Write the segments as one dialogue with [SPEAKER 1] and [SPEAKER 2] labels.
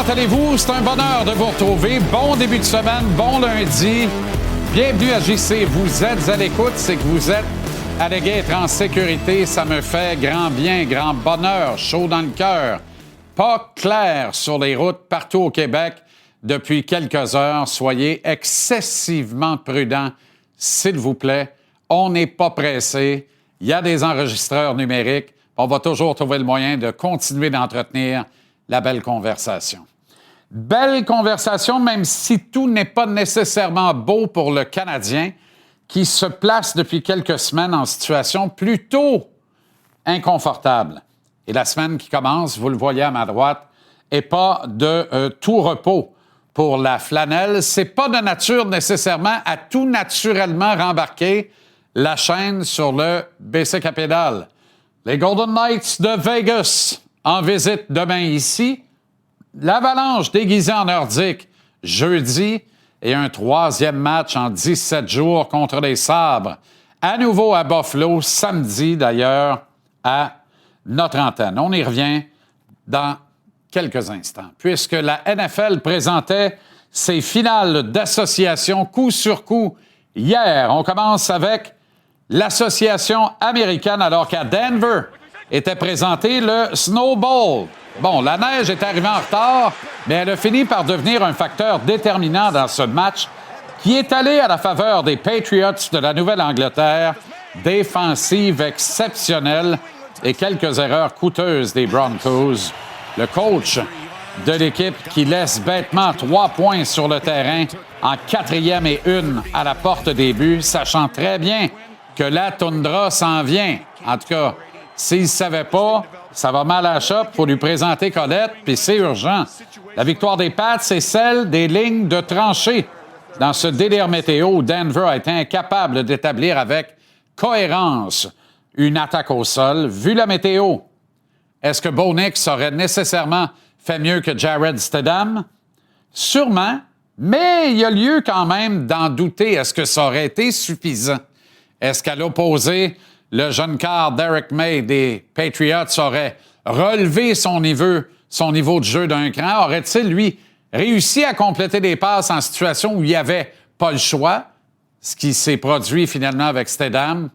[SPEAKER 1] comment allez-vous? C'est un bonheur de vous retrouver. Bon début de semaine, bon lundi. Bienvenue à JC. Vous êtes à l'écoute, c'est que vous êtes allégué être en sécurité. Ça me fait grand bien, grand bonheur, chaud dans le cœur. Pas clair sur les routes partout au Québec depuis quelques heures. Soyez excessivement prudents, s'il vous plaît. On n'est pas pressé. Il y a des enregistreurs numériques. On va toujours trouver le moyen de continuer d'entretenir la belle conversation. Belle conversation, même si tout n'est pas nécessairement beau pour le Canadien, qui se place depuis quelques semaines en situation plutôt inconfortable. Et la semaine qui commence, vous le voyez à ma droite, n'est pas de tout repos pour la flanelle. C'est pas de nature nécessairement à tout naturellement rembarquer la chaîne sur le BC Capital. Les Golden Knights de Vegas en visite demain ici. L'Avalanche déguisée en nordique jeudi et un troisième match en 17 jours contre les Sabres. À nouveau à Buffalo, samedi d'ailleurs, à notre antenne. On y revient dans quelques instants, puisque la NFL présentait ses finales d'association coup sur coup hier. On commence avec l'association américaine, alors qu'à Denver était présenté le Snowball. Bon, la neige est arrivée en retard, mais elle a fini par devenir un facteur déterminant dans ce match qui est allé à la faveur des Patriots de la Nouvelle-Angleterre. Défensive exceptionnelle et quelques erreurs coûteuses des Broncos. Le coach de l'équipe qui laisse bêtement 3 points sur le terrain en 4e et 1 à la porte des buts, sachant très bien que la toundra s'en vient. En tout cas, s'il ne savait pas, ça va mal à la chope pour lui présenter Colette, puis c'est urgent. La victoire des Pats, c'est celle des lignes de tranchée. Dans ce délire météo où Denver a été incapable d'établir avec cohérence une attaque au sol, vu la météo. Est-ce que Bo Nix aurait nécessairement fait mieux que Jared Stidham? Sûrement, mais il y a lieu quand même d'en douter. Est-ce que ça aurait été suffisant? Est-ce qu'à l'opposé, le jeune quart Derek May des Patriots aurait relevé son niveau de jeu d'un cran? Aurait-il, lui, réussi à compléter des passes en situation où il n'y avait pas le choix? Ce qui s'est produit finalement avec Stidham,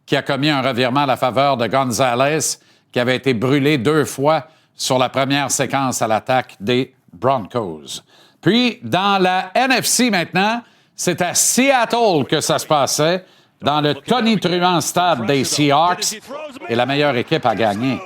[SPEAKER 1] qui a commis un revirement à la faveur de Gonzalez, qui avait été brûlé 2 fois sur la première séquence à l'attaque des Broncos. Puis, dans la NFC maintenant, c'est à Seattle que ça se passait, dans le tonitruant stade des Seahawks, et la meilleure équipe a gagné.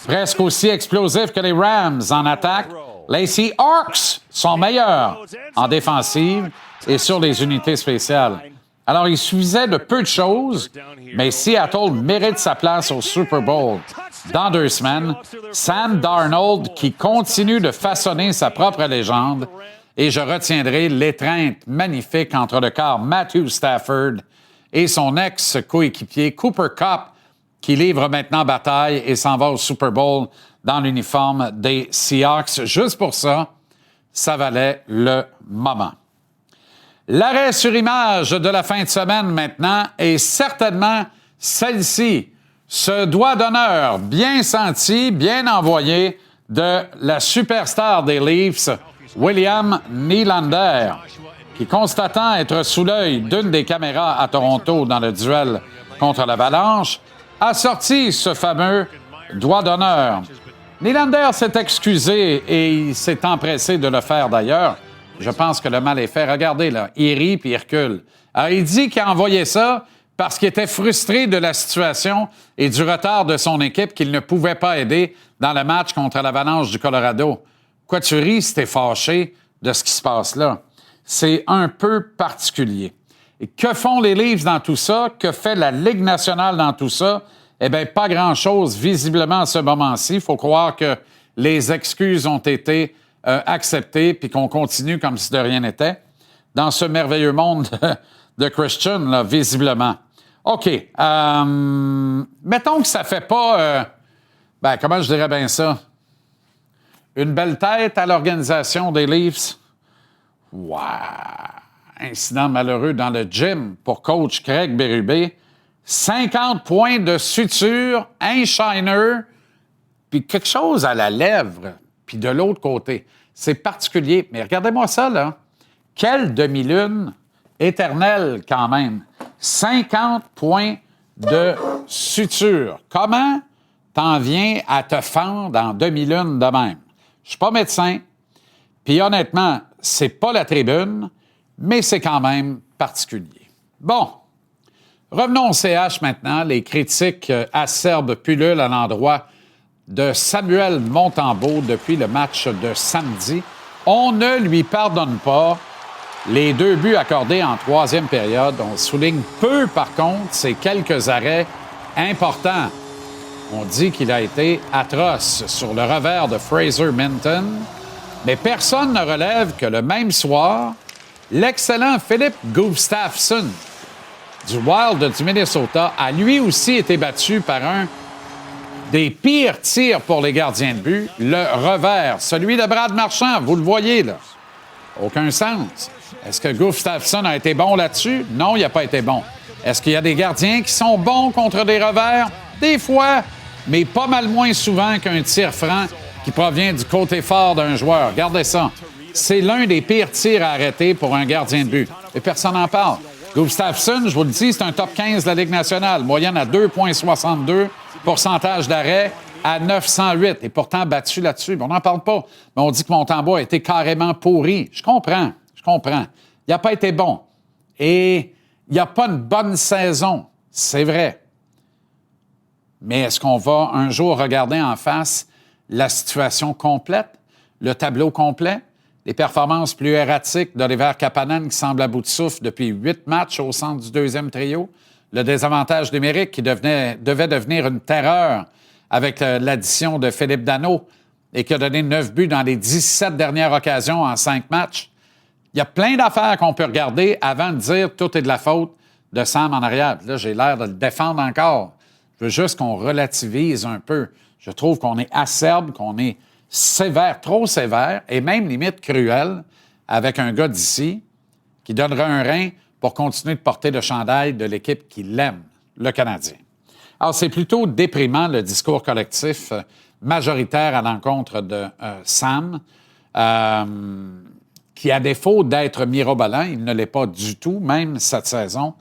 [SPEAKER 1] Presque aussi explosif que les Rams en attaque, les Seahawks sont meilleurs en défensive et sur les unités spéciales. Alors, il suffisait de peu de choses, mais Seattle mérite sa place au Super Bowl. Dans 2 semaines, Sam Darnold qui continue de façonner sa propre légende, et je retiendrai l'étreinte magnifique entre le quart Matthew Stafford et son ex-coéquipier Cooper Kupp, qui livre maintenant bataille et s'en va au Super Bowl dans l'uniforme des Seahawks. Juste pour ça, ça valait le moment. L'arrêt sur image de la fin de semaine maintenant est certainement celle-ci. Ce doigt d'honneur bien senti, bien envoyé de la superstar des Leafs, William Nylander, qui, constatant être sous l'œil d'une des caméras à Toronto dans le duel contre l'Avalanche, a sorti ce fameux doigt d'honneur. Nylander s'est excusé et il s'est empressé de le faire d'ailleurs. Je pense que le mal est fait. Regardez, là, il rit puis il recule. Alors, il dit qu'il a envoyé ça parce qu'il était frustré de la situation et du retard de son équipe qu'il ne pouvait pas aider dans le match contre l'Avalanche du Colorado. Quoi, tu ris si t'es fâché de ce qui se passe là? C'est un peu particulier. Et que font les Leafs dans tout ça? Que fait la Ligue nationale dans tout ça? Eh bien, pas grand-chose visiblement à ce moment-ci. Il faut croire que les excuses ont été acceptées puis qu'on continue comme si de rien n'était dans ce merveilleux monde de Christian, là, visiblement. OK. Mettons que ça fait pas... comment je dirais bien ça? Une belle tête à l'organisation des Leafs. Wow! Incident malheureux dans le gym pour coach Craig Berube. 50 points de suture, un shiner, puis quelque chose à la lèvre, puis de l'autre côté. C'est particulier. Mais regardez-moi ça, là. Quelle demi-lune éternelle, quand même. 50 points de suture. Comment t'en viens à te fendre en demi-lune de même? Je suis pas médecin, puis honnêtement, c'est pas la tribune, mais c'est quand même particulier. Bon, revenons au CH maintenant. Les critiques acerbes pullulent à l'endroit de Samuel Montembeault depuis le match de samedi. On ne lui pardonne pas les 2 buts accordés en 3e période. On souligne peu, par contre, ces quelques arrêts importants. On dit qu'il a été atroce sur le revers de Fraser Minton, mais personne ne relève que le même soir, l'excellent Philip Gustafsson du Wild du Minnesota a lui aussi été battu par un des pires tirs pour les gardiens de but, le revers, celui de Brad Marchand, vous le voyez là. Aucun sens. Est-ce que Gustafsson a été bon là-dessus? Non, il n'a pas été bon. Est-ce qu'il y a des gardiens qui sont bons contre des revers? Des fois, mais pas mal moins souvent qu'un tir franc qui provient du côté fort d'un joueur. Regardez ça. C'est l'un des pires tirs à arrêter pour un gardien de but. Et personne n'en parle. Gustafsson, je vous le dis, c'est un top 15 de la Ligue nationale. Moyenne à 2,62, pourcentage d'arrêt à 908. Et pourtant battu là-dessus. On n'en parle pas. Mais on dit que Montembeault a été carrément pourri. Je comprends. Il n'a pas été bon. Et il n'y a pas une bonne saison. C'est vrai. Mais est-ce qu'on va un jour regarder en face la situation complète, le tableau complet, les performances plus erratiques d'Oliver Kapanen qui semble à bout de souffle depuis 8 matchs au centre du 2e trio, le désavantage numérique qui devait devenir une terreur avec l'addition de Philippe Danault et qui a donné 9 buts dans les 17 dernières occasions en 5 matchs. Il y a plein d'affaires qu'on peut regarder avant de dire tout est de la faute de Sam en arrière. Puis là, j'ai l'air de le défendre encore. Je veux juste qu'on relativise un peu. Je trouve qu'on est acerbe, qu'on est sévère, trop sévère, et même limite cruel avec un gars d'ici qui donnerait un rein pour continuer de porter le chandail de l'équipe qui l'aime, le Canadien. Alors, c'est plutôt déprimant, le discours collectif majoritaire à l'encontre de Sam, qui, à défaut d'être mirobolant, il ne l'est pas du tout, même cette saison,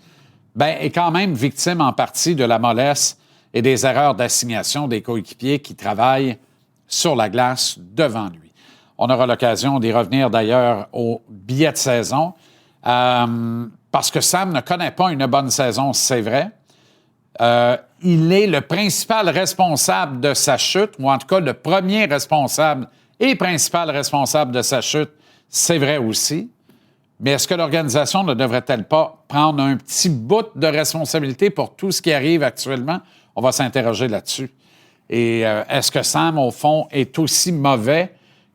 [SPEAKER 1] est quand même victime en partie de la mollesse et des erreurs d'assignation des coéquipiers qui travaillent sur la glace devant lui. On aura l'occasion d'y revenir d'ailleurs au billet de saison, parce que Sam ne connaît pas une bonne saison, c'est vrai. Il est le principal responsable de sa chute, ou en tout cas le premier responsable et principal responsable de sa chute, c'est vrai aussi. Mais est-ce que l'organisation ne devrait-elle pas prendre un petit bout de responsabilité pour tout ce qui arrive actuellement? On va s'interroger là-dessus. Et est-ce que Sam, au fond, est aussi mauvais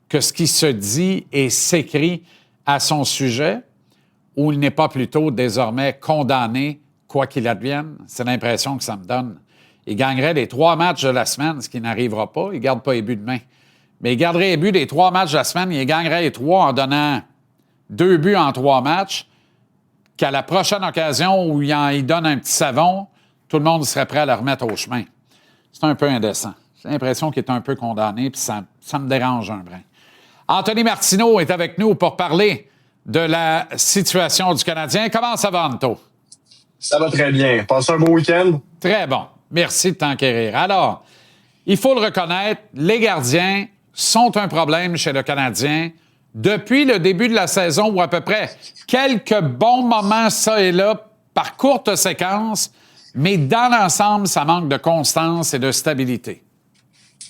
[SPEAKER 1] que ce qui se dit et s'écrit à son sujet, ou il n'est pas plutôt désormais condamné, quoi qu'il advienne? C'est l'impression que ça me donne. Il gagnerait les 3 matchs de la semaine, ce qui n'arrivera pas. Il ne garde pas les buts demain. Mais il garderait les buts des 3 matchs de la semaine. Il gagnerait les 3 en donnant 2 buts en 3 matchs, qu'à la prochaine occasion où il donne un petit savon, tout le monde serait prêt à le remettre au chemin. C'est un peu indécent. J'ai l'impression qu'il est un peu condamné, puis ça me dérange un brin. Anthony Martineau est avec nous pour parler de la situation du Canadien. Comment ça va, Anto?
[SPEAKER 2] Ça va très bien. Passez un bon week-end?
[SPEAKER 1] Très bon. Merci de t'enquérir. Alors, il faut le reconnaître, les gardiens sont un problème chez le Canadien depuis le début de la saison, ou à peu près quelques bons moments, ça et là, par courte séquence, mais dans l'ensemble, ça manque de constance et de stabilité.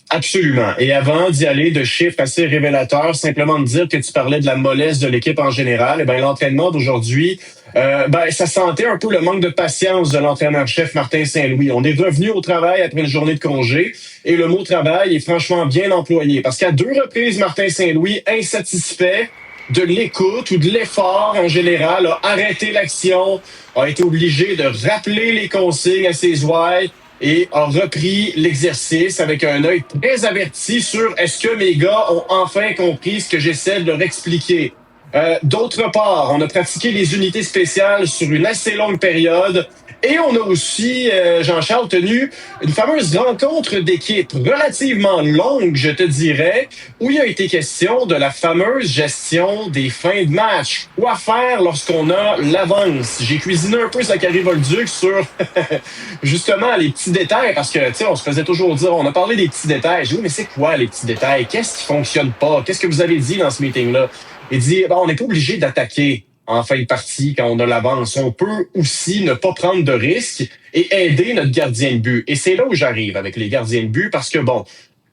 [SPEAKER 2] Absolument. Et avant d'y aller de chiffres assez révélateurs, simplement de dire que tu parlais de la mollesse de l'équipe en général, et bien l'entraînement d'aujourd'hui, ça sentait un peu le manque de patience de l'entraîneur-chef Martin Saint-Louis. On est revenu au travail après une journée de congé et le mot travail est franchement bien employé parce qu'à 2 reprises, Martin Saint-Louis, insatisfait de l'écoute ou de l'effort en général, a arrêté l'action, a été obligé de rappeler les consignes à ses ouailles et a repris l'exercice avec un œil très averti sur est-ce que mes gars ont enfin compris ce que j'essaie de leur expliquer. D'autre part, on a pratiqué les unités spéciales sur une assez longue période Et on a aussi, Jean-Charles, tenu une fameuse rencontre d'équipe relativement longue, je te dirais, où il a été question de la fameuse gestion des fins de match. Quoi faire lorsqu'on a l'avance? J'ai cuisiné un peu Zachary Bolduc sur justement les petits détails, parce que, tu sais, on se faisait toujours dire, on a parlé des petits détails. J'ai dit, oui, mais c'est quoi les petits détails? Qu'est-ce qui fonctionne pas? Qu'est-ce que vous avez dit dans ce meeting-là? Il dit, on n'est pas obligé d'attaquer en fin de partie quand on a l'avance. On peut aussi ne pas prendre de risques et aider notre gardien de but. Et c'est là où j'arrive avec les gardiens de but parce que, bon,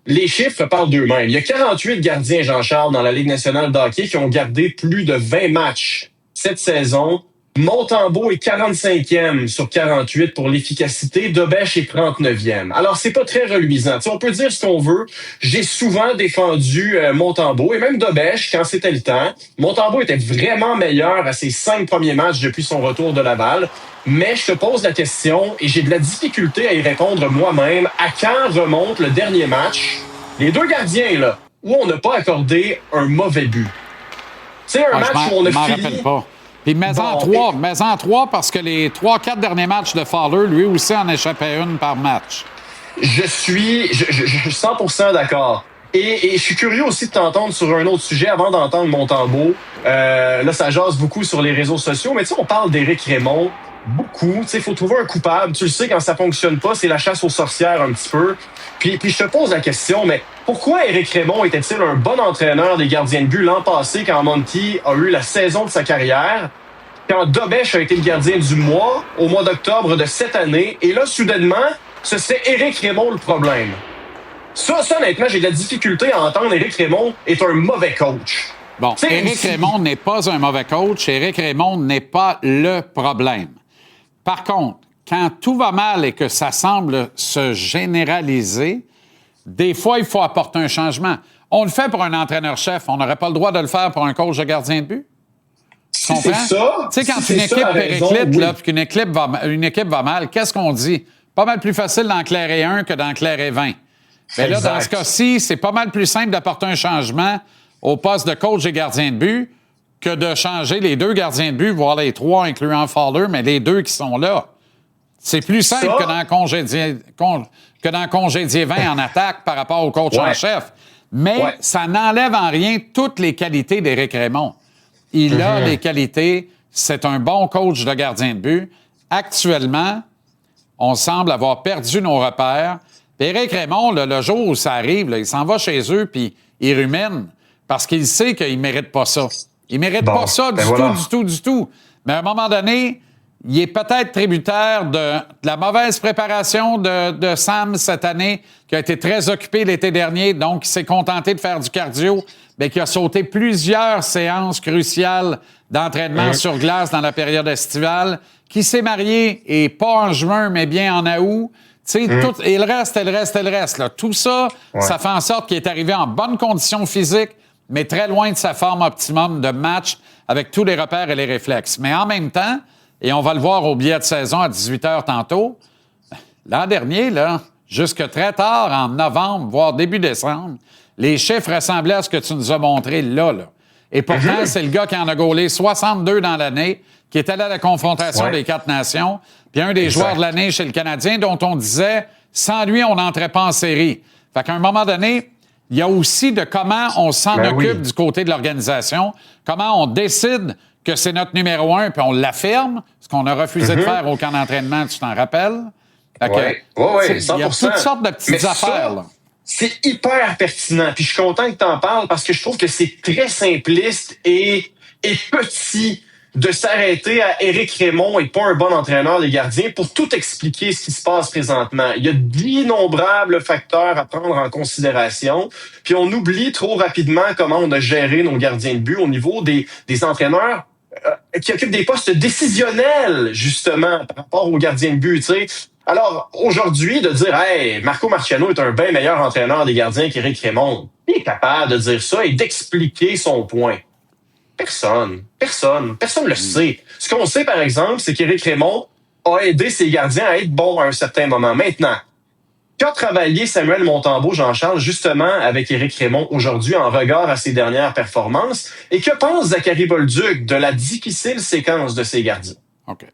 [SPEAKER 2] les chiffres parlent d'eux-mêmes. Il y a 48 gardiens, Jean-Charles, dans la Ligue nationale de hockey qui ont gardé plus de 20 matchs cette saison. Montembeault est 45e sur 48 pour l'efficacité. Dobèche est 39e. Alors, c'est pas très reluisant. Tu sais, on peut dire ce qu'on veut. J'ai souvent défendu Montembeault et même Dobèche quand c'était le temps. Montembeault était vraiment meilleur à ses 5 premiers matchs depuis son retour de Laval. Mais je te pose la question et j'ai de la difficulté à y répondre moi-même. À quand remonte le dernier match? Les deux gardiens, là, où on n'a pas accordé un mauvais but. C'est un match où on a fini...
[SPEAKER 1] rappelle pas. Puis mets-en trois parce que les 3-4 derniers matchs de Fowler, lui aussi en échappait une par match.
[SPEAKER 2] Je suis 100% d'accord. Et je suis curieux aussi de t'entendre sur un autre sujet avant d'entendre Montembeault. Là, ça jase beaucoup sur les réseaux sociaux, mais tu sais, on parle d'Éric Raymond beaucoup. Tu sais, il faut trouver un coupable. Tu le sais, quand ça fonctionne pas, c'est la chasse aux sorcières un petit peu. Puis je te pose la question, mais pourquoi Éric Raymond était-il un bon entraîneur des gardiens de but l'an passé quand Monty a eu la saison de sa carrière, quand Dobèche a été le gardien du mois au mois d'octobre de cette année, et là, soudainement, ce serait Éric Raymond le problème? Ça, honnêtement, j'ai de la difficulté à entendre Éric Raymond est un mauvais coach.
[SPEAKER 1] Bon, Éric Raymond n'est pas un mauvais coach. Éric Raymond n'est pas le problème. Par contre, quand tout va mal et que ça semble se généraliser, des fois, il faut apporter un changement. On le fait pour un entraîneur-chef. On n'aurait pas le droit de le faire pour un coach de gardien de but?
[SPEAKER 2] Si c'est ça,
[SPEAKER 1] tu sais, quand une équipe périclite, là, puis qu'une équipe va mal, qu'est-ce qu'on dit? Pas mal plus facile d'en clairer un que d'en clairer 20. Mais là, dans ce cas-ci, c'est pas mal plus simple d'apporter un changement au poste de coach et gardien de but que de changer les deux gardiens de but, voire les trois, incluant Fowler, mais les deux qui sont là. C'est plus simple que d'en congédier 20 en attaque par rapport au coach en chef. Mais ça n'enlève en rien toutes les qualités d'Éric Raymond. Il a les qualités. C'est un bon coach de gardien de but. Actuellement, on semble avoir perdu nos repères. Puis Éric Raymond, là, le jour où ça arrive, là, il s'en va chez eux puis il rumine parce qu'il sait qu'il ne mérite pas ça. Il ne mérite pas ça du tout. Mais à un moment donné, il est peut-être tributaire de la mauvaise préparation de Sam cette année, qui a été très occupé l'été dernier, donc il s'est contenté de faire du cardio, mais qui a sauté plusieurs séances cruciales d'entraînement sur glace dans la période estivale, qui s'est marié, et pas en juin, mais bien en août. Tu sais, tout, et le reste. Là. Tout ça, ça fait en sorte qu'il est arrivé en bonne condition physique, mais très loin de sa forme optimum de match avec tous les repères et les réflexes. Mais en même temps, et on va le voir au billet de saison à 18h tantôt, l'an dernier, là, jusque très tard, en novembre, voire début décembre, les chiffres ressemblaient à ce que tu nous as montré là. Et pourtant, c'est le gars qui en a gaulé 62 dans l'année, qui est allé à la confrontation des 4 nations, puis un des joueurs de l'année chez le Canadien, dont on disait, sans lui, on n'entrait pas en série. Fait qu'à un moment donné, il y a aussi de comment on s'en occupe du côté de l'organisation, comment on décide que c'est notre numéro 1, puis on l'affirme, ce qu'on a refusé de faire au camp d'entraînement, tu t'en rappelles?
[SPEAKER 2] Oui, 100%.
[SPEAKER 1] Il y a toutes sortes de petites affaires, là.
[SPEAKER 2] C'est hyper pertinent. Puis je suis content que tu en parles parce que je trouve que c'est très simpliste et petit de s'arrêter à Éric Raymond et pas un bon entraîneur des gardiens pour tout expliquer ce qui se passe présentement. Il y a d'innombrables facteurs à prendre en considération. Puis on oublie trop rapidement comment on a géré nos gardiens de but au niveau des entraîneurs qui occupent des postes décisionnels, justement, par rapport aux gardiens de but, tu sais. Alors, aujourd'hui, de dire, hey, Marco Marciano est un bien meilleur entraîneur des gardiens qu'Éric Raymond, il est capable de dire ça et d'expliquer son point. Personne le sait. Ce qu'on sait, par exemple, c'est qu'Éric Raymond a aidé ses gardiens à être bons à un certain moment. Maintenant, qu'a travaillé Samuel Montembeault, Jean-Charles, justement, avec Éric Raymond aujourd'hui en regard à ses dernières performances? Et que pense Zachary Bolduc de la difficile séquence de ses gardiens?
[SPEAKER 1] OK.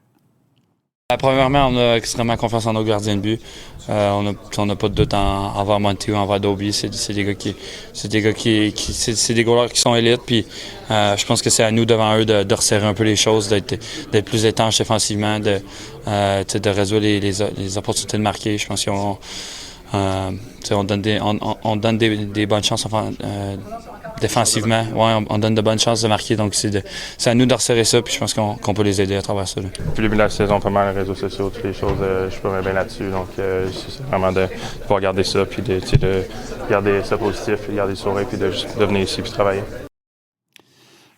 [SPEAKER 3] Premièrement, on a extrêmement confiance en nos gardiens de but. On n'a pas de doute envers Monty ou envers Dobie. C'est des gars c'est des goalers qui sont élites. Puis je pense que c'est à nous devant eux de resserrer un peu les choses, d'être plus étanches défensivement, de résoudre les opportunités de marquer. Je pense qu'on donne des bonnes chances défensivement. Ouais, on donne de bonnes chances de marquer. Donc c'est à nous de resserrer ça. Puis je pense qu'on peut les aider à travers ça.
[SPEAKER 4] Depuis le début de la saison, vraiment les réseaux sociaux, toutes les choses, je peux bien là-dessus. Donc c'est vraiment de pouvoir garder ça, puis de garder ça positif, puis de garder le sourire, puis de venir ici puis travailler.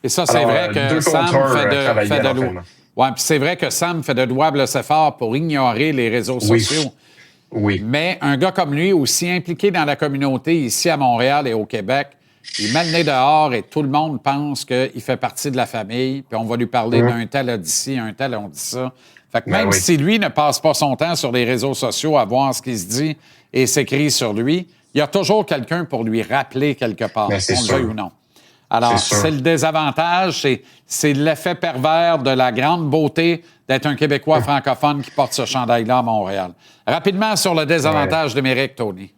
[SPEAKER 1] Et ça, c'est vrai que Sam fait de l'eau. Ouais, puis c'est vrai que Sam fait de louables efforts pour ignorer les réseaux sociaux.
[SPEAKER 2] Oui.
[SPEAKER 1] Mais un gars comme lui, aussi impliqué dans la communauté ici à Montréal et au Québec, il met le nez dehors et tout le monde pense qu'il fait partie de la famille, puis on va lui parler d'un tel a dit ci, un tel on dit ça. Fait que même si lui ne passe pas son temps sur les réseaux sociaux à voir ce qui se dit et s'écrit sur lui, il y a toujours quelqu'un pour lui rappeler quelque part, on le veuille ou non. Alors, c'est le désavantage, c'est l'effet pervers de la grande beauté d'être un Québécois francophone qui porte ce chandail-là à Montréal. Rapidement sur le désavantage numérique, Tony.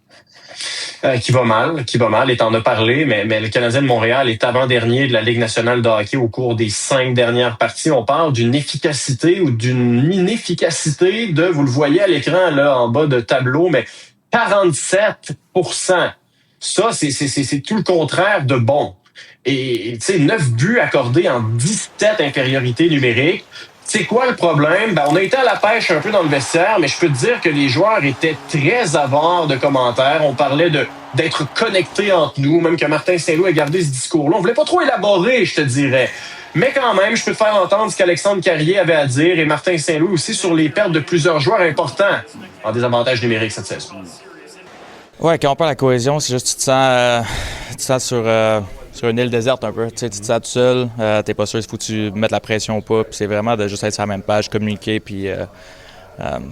[SPEAKER 2] Qui va mal, et t'en as parlé, mais le Canadien de Montréal est avant-dernier de la Ligue nationale de hockey au cours des 5 dernières parties. On parle d'une efficacité ou d'une inefficacité de, vous le voyez à l'écran, là, en bas de tableau, mais 47 %. Ça, c'est tout le contraire de bon. Et tu sais, 9 buts accordés en 17 infériorités numériques. C'est quoi le problème? On a été à la pêche un peu dans le vestiaire, mais je peux te dire que les joueurs étaient très avares de commentaires. On parlait d'être connectés entre nous, même que Martin Saint-Louis a gardé ce discours-là. On voulait pas trop élaborer, je te dirais. Mais quand même, je peux te faire entendre ce qu'Alexandre Carrier avait à dire et Martin Saint-Louis aussi sur les pertes de plusieurs joueurs importants en désavantage numérique cette saison.
[SPEAKER 3] Ouais, quand on parle de la cohésion, c'est juste que tu te sens sur une île déserte un peu. Tu sais, tu te sens tout seul, t'es pas sûr s'il faut que tu mettes la pression ou pas. Puis c'est vraiment de juste être sur la même page, communiquer, puis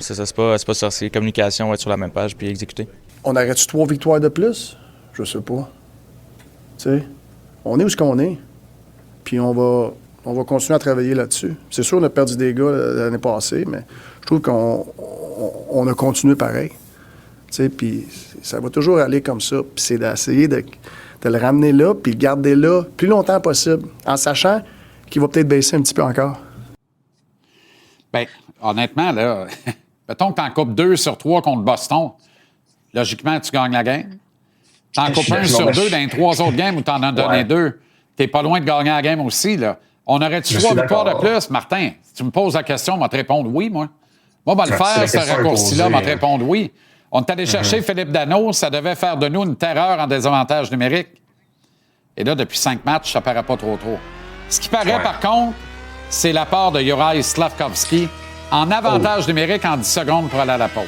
[SPEAKER 3] c'est ça, c'est pas sur ces communications, être sur la même page, puis exécuter.
[SPEAKER 5] On aurait-tu 3 victoires de plus? Je sais pas. Tu sais, on est où ce qu'on est. Puis on va continuer à travailler là-dessus. C'est sûr, on a perdu des gars l'année passée, mais je trouve qu'on a continué pareil. Tu sais, puis ça va toujours aller comme ça. Puis c'est d'essayer de le ramener là, puis le garder là plus longtemps possible, en sachant qu'il va peut-être baisser un petit peu encore.
[SPEAKER 1] Bien, honnêtement, là, mettons que t'en coupes 2 sur 3 contre Boston, logiquement, tu gagnes la game. T'en coupes 1 sur 2 dans les 3 autres games où t'en as donné 2. T'es pas loin de gagner la game aussi, là. On aurait-tu 3 victoires de plus? Martin, si tu me poses la question, on va te répondre oui, moi. Moi, on va le faire, ce raccourci-là, on va te répondre oui. On est allé chercher Philippe Danault, ça devait faire de nous une terreur en désavantage numérique. Et là, depuis 5 matchs, ça paraît pas trop. Ce qui paraît, par contre, c'est l'apport de Juraj Slafkovský en avantage numérique en 10 secondes pour aller à la pause.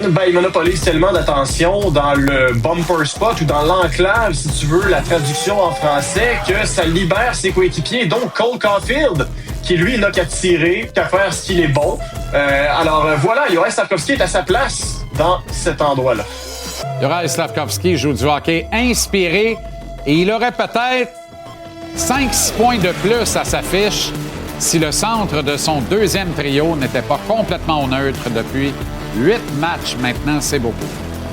[SPEAKER 2] Il monopolise tellement d'attention dans le bumper spot ou dans l'enclave, si tu veux, la traduction en français, que ça libère ses coéquipiers, donc Cole Caulfield, qui lui n'a qu'à tirer, qu'à faire ce qu'il est bon. Alors voilà, Juraj Slafkovský est à sa place dans cet endroit-là.
[SPEAKER 1] Juraj Slafkovský joue du hockey inspiré et il aurait peut-être 5-6 points de plus à sa fiche si le centre de son deuxième trio n'était pas complètement neutre depuis 8 matchs maintenant, c'est beaucoup.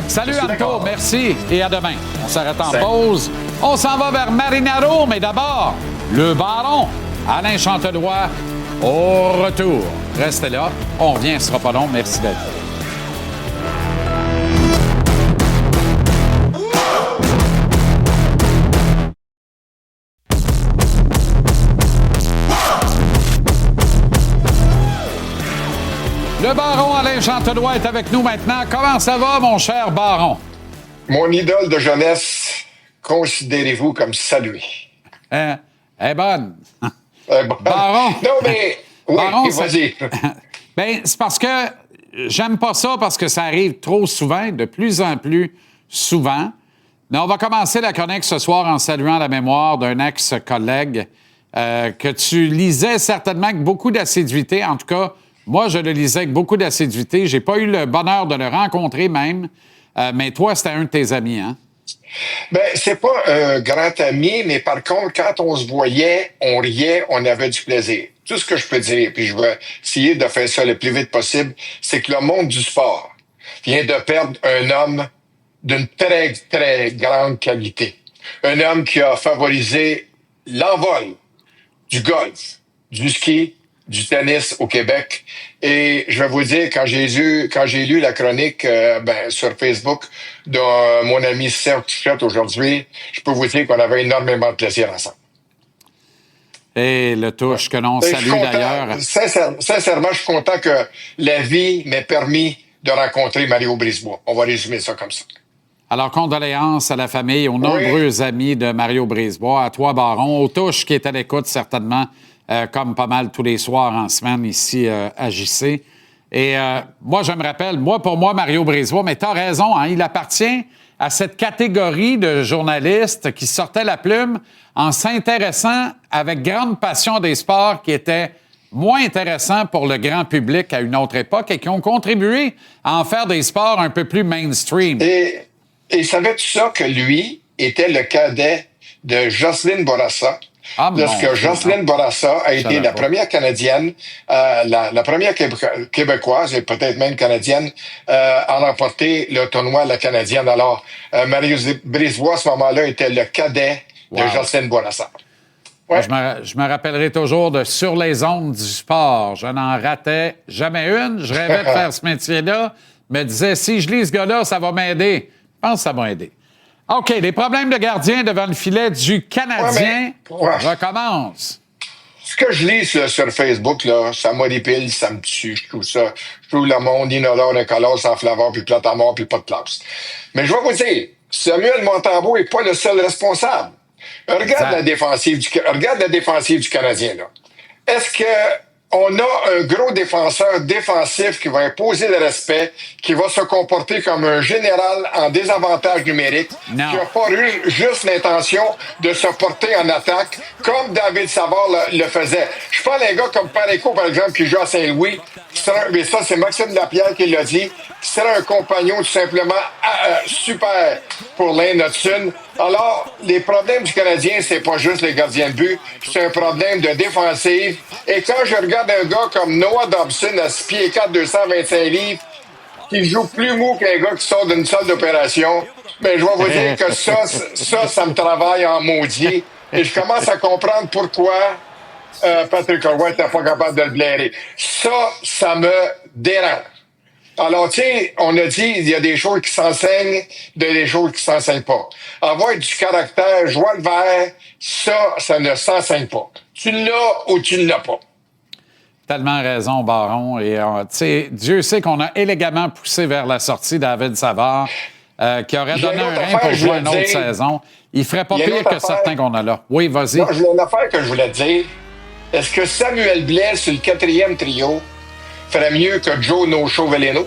[SPEAKER 1] Salut Anto, merci et à demain. On s'arrête en pause. On s'en va vers Marinaro, mais d'abord, le Baron, Alain Chantelois, au retour. Restez là, on revient, ce sera pas long. Merci d'être là. Le Baron Alain Chantelois est avec nous maintenant. Comment ça va, mon cher Baron?
[SPEAKER 6] Mon idole de jeunesse, considérez-vous comme salué.
[SPEAKER 1] Elle est bonne.
[SPEAKER 6] Baron. Non, mais... Oui,
[SPEAKER 1] Baron,
[SPEAKER 6] vas-y.
[SPEAKER 1] Bien, c'est parce que j'aime pas ça parce que ça arrive trop souvent, de plus en plus souvent. Mais on va commencer la chronique ce soir en saluant la mémoire d'un ex-collègue que tu lisais certainement avec beaucoup d'assiduité. En tout cas, moi, je le lisais avec beaucoup d'assiduité. J'ai pas eu le bonheur de le rencontrer même. Mais toi, c'était un de tes amis, hein?
[SPEAKER 6] Ben, c'est pas un grand ami, mais par contre, quand on se voyait, on riait, on avait du plaisir. Tout ce que je peux dire, puis je vais essayer de faire ça le plus vite possible, c'est que le monde du sport vient de perdre un homme d'une très, très grande qualité. Un homme qui a favorisé l'envol du golf, du ski, du tennis au Québec. Et je vais vous dire, quand j'ai lu la chronique sur Facebook de mon ami Serge Touchette aujourd'hui, je peux vous dire qu'on avait énormément de plaisir ensemble.
[SPEAKER 1] Et le touche que l'on salue d'ailleurs.
[SPEAKER 6] Sincèrement, je suis content que la vie m'ait permis de rencontrer Mario Brisebois. On va résumer ça comme ça.
[SPEAKER 1] Alors, condoléances à la famille, aux nombreux amis de Mario Brisebois, à toi, Baron, aux touches qui est à l'écoute certainement, comme pas mal tous les soirs en semaine ici à JC. Et moi, je me rappelle, pour moi, Mario Brisebois, mais t'as raison, hein, il appartient à cette catégorie de journalistes qui sortaient la plume en s'intéressant avec grande passion des sports qui étaient moins intéressants pour le grand public à une autre époque et qui ont contribué à en faire des sports un peu plus mainstream.
[SPEAKER 6] Et savais-tu ça que lui était le cadet de Jocelyne Bourassa? Lorsque Jocelyne Bourassa a été la première Canadienne, la première Québécoise et peut-être même Canadienne à remporter le tournoi de la Canadienne. Alors, Mario Brisebois, à ce moment-là, était le cadet de Jocelyne Bourassa. Ouais.
[SPEAKER 1] Je me rappellerai toujours de Sur les ondes du sport. Je n'en ratais jamais une. Je rêvais de faire ce métier-là. Je me disais, si je lis ce gars-là, ça va m'aider. Je pense que ça m'a aidé. OK, les problèmes de gardien devant le filet du Canadien recommencent.
[SPEAKER 6] Ce que je lis sur Facebook, là, ça m'horripile, ça me tue. Je trouve le monde inodore, incolore, sans flavor, puis plate à mort, puis pas de classe. Mais je vais vous dire, Samuel Montembeault n'est pas le seul responsable. Regarde la défensive du Canadien, là. Est-ce que on a un gros défenseur défensif qui va imposer le respect, qui va se comporter comme un général en désavantage numérique, qui n'a pas eu juste l'intention de se porter en attaque, comme David Savard le faisait. Je parle d'un gars comme Pareco, par exemple, qui joue à Saint-Louis, mais ça, c'est Maxime Lapierre qui l'a dit, qui serait un compagnon tout simplement super pour Lane Hudson. Alors, les problèmes du Canadien, c'est pas juste les gardiens de but, c'est un problème de défensive. Et quand je regarde un gars comme Noah Dobson à 6 pieds 4, 225 livres, qui joue plus mou qu'un gars qui sort d'une salle d'opération, ben, je vais vous dire que ça me travaille en maudit. Et je commence à comprendre pourquoi Patrick Roy n'était pas capable de le blairer. Ça me dérange. Alors, tu sais, on a dit, il y a des choses qui s'enseignent, des choses qui s'enseignent pas. Avoir du caractère, joie le vert, ça ne s'enseigne pas. Tu l'as ou tu ne l'as pas.
[SPEAKER 1] Tellement raison, Baron. Et, tu sais, Dieu sait qu'on a élégamment poussé vers la sortie David Savard, qui aurait donné un rein pour jouer une autre saison. Il ferait pas pire que certains qu'on a là. Oui, vas-y.
[SPEAKER 6] Non, j'ai une affaire que je voulais te dire. Est-ce que Samuel Blais, sur le 4e trio, ferait mieux que Joe No-Show Veleno?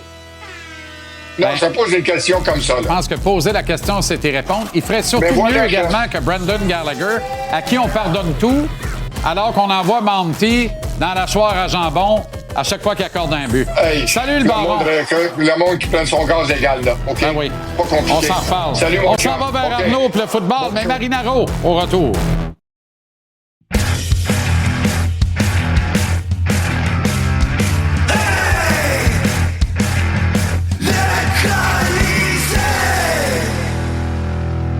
[SPEAKER 6] Non, je pose une question comme ça. Là.
[SPEAKER 1] Je pense que poser la question, c'est y répondre. Il ferait surtout mieux également que Brendan Gallagher, à qui on pardonne tout, alors qu'on envoie Monty dans la choire à jambon à chaque fois qu'il accorde un but.
[SPEAKER 6] Hey,
[SPEAKER 1] salut le Baron!
[SPEAKER 6] Le monde qui prend son gaz égal, là. OK?
[SPEAKER 1] Ben oui.
[SPEAKER 6] Pas compliqué.
[SPEAKER 1] On s'en reparle.
[SPEAKER 6] Salut, mon
[SPEAKER 1] on s'en va vers Arnaud pour le football, mais Marinaro au retour.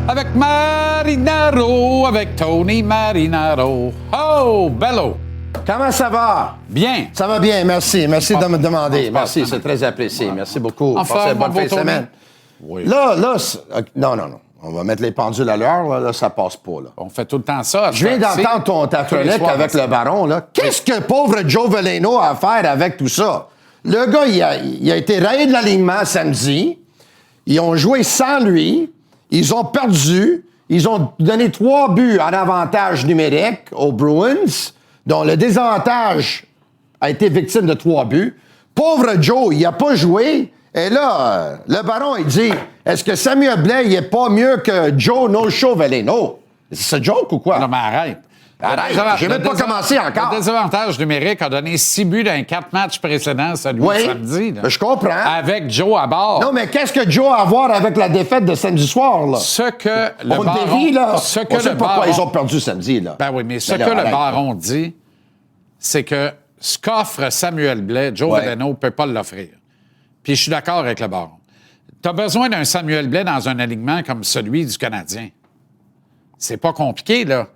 [SPEAKER 1] Avec Marinaro, avec Tony Marinaro. Oh, bello!
[SPEAKER 7] Comment ça va?
[SPEAKER 1] Bien.
[SPEAKER 7] Ça va bien, merci. Merci de me demander. Merci, c'est très apprécié. Merci beaucoup.
[SPEAKER 1] Enfin,
[SPEAKER 7] passez bonne fin de semaine.
[SPEAKER 1] Oui.
[SPEAKER 7] Là, non. On va mettre les pendules à l'heure, là, ça passe pas, là.
[SPEAKER 1] On fait tout le temps ça.
[SPEAKER 7] Je viens d'entendre ta chronique avec le baron, là. Qu'est-ce que pauvre Joe Veleno a à faire avec tout ça? Le gars, il a été rayé de l'alignement samedi. Ils ont joué sans lui. Ils ont perdu. Ils ont donné 3 buts en avantage numérique aux Bruins, dont le désavantage a été victime de 3 buts. Pauvre Joe, il n'a pas joué. Et là, le baron, il dit, est-ce que Samuel Blais n'est pas mieux que Joe No-Show Veleno? C'est ce joke ou quoi?
[SPEAKER 1] Non, mais arrête.
[SPEAKER 7] Arrête, j'ai même pas commencé encore.
[SPEAKER 1] Le désavantage numérique a donné 6 buts dans les 4 matchs précédents, celui de samedi. Là,
[SPEAKER 7] je comprends.
[SPEAKER 1] Avec Joe à bord.
[SPEAKER 7] Non, mais qu'est-ce que Joe a à voir avec la défaite de samedi soir, là?
[SPEAKER 1] Ce que le
[SPEAKER 7] On
[SPEAKER 1] baron...
[SPEAKER 7] dévie, là.
[SPEAKER 1] Ce que
[SPEAKER 7] on sait
[SPEAKER 1] le
[SPEAKER 7] pourquoi
[SPEAKER 1] baron,
[SPEAKER 7] ils ont perdu samedi, là.
[SPEAKER 1] Ben oui, mais ce
[SPEAKER 7] Mais
[SPEAKER 1] que
[SPEAKER 7] là,
[SPEAKER 1] le
[SPEAKER 7] arrête.
[SPEAKER 1] baron dit, c'est que ce qu'offre Samuel Blais, Joe Veleno ne peut pas l'offrir. Puis je suis d'accord avec le baron. Tu as besoin d'un Samuel Blais dans un alignement comme celui du Canadien. C'est pas compliqué, là.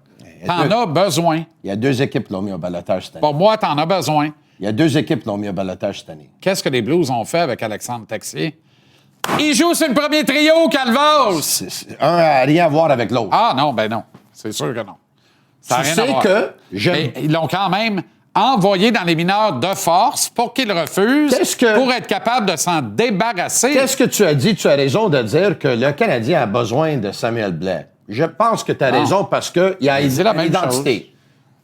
[SPEAKER 1] T'en as besoin.
[SPEAKER 7] Il y a 2 équipes qui l'ont mis au balotage cette année.
[SPEAKER 1] Pour moi, t'en as besoin.
[SPEAKER 7] Il y a 2 équipes qui l'ont mis au balotage cette année.
[SPEAKER 1] Qu'est-ce que les Blues ont fait avec Alexandre Texier? Il joue sur le premier trio, Calvas!
[SPEAKER 7] Un n'a rien à voir avec l'autre.
[SPEAKER 1] Ah non, ben non. C'est sûr que non. Ça n'a
[SPEAKER 7] Tu
[SPEAKER 1] rien à
[SPEAKER 7] sais
[SPEAKER 1] voir.
[SPEAKER 7] que
[SPEAKER 1] Mais ils l'ont quand même envoyé dans les mineurs de force pour qu'ils refusent pour être capable de s'en débarrasser.
[SPEAKER 7] Qu'est-ce que tu as dit? Tu as raison de dire que le Canadien a besoin de Samuel Blais. Je pense que tu as raison parce qu'il y a une identité.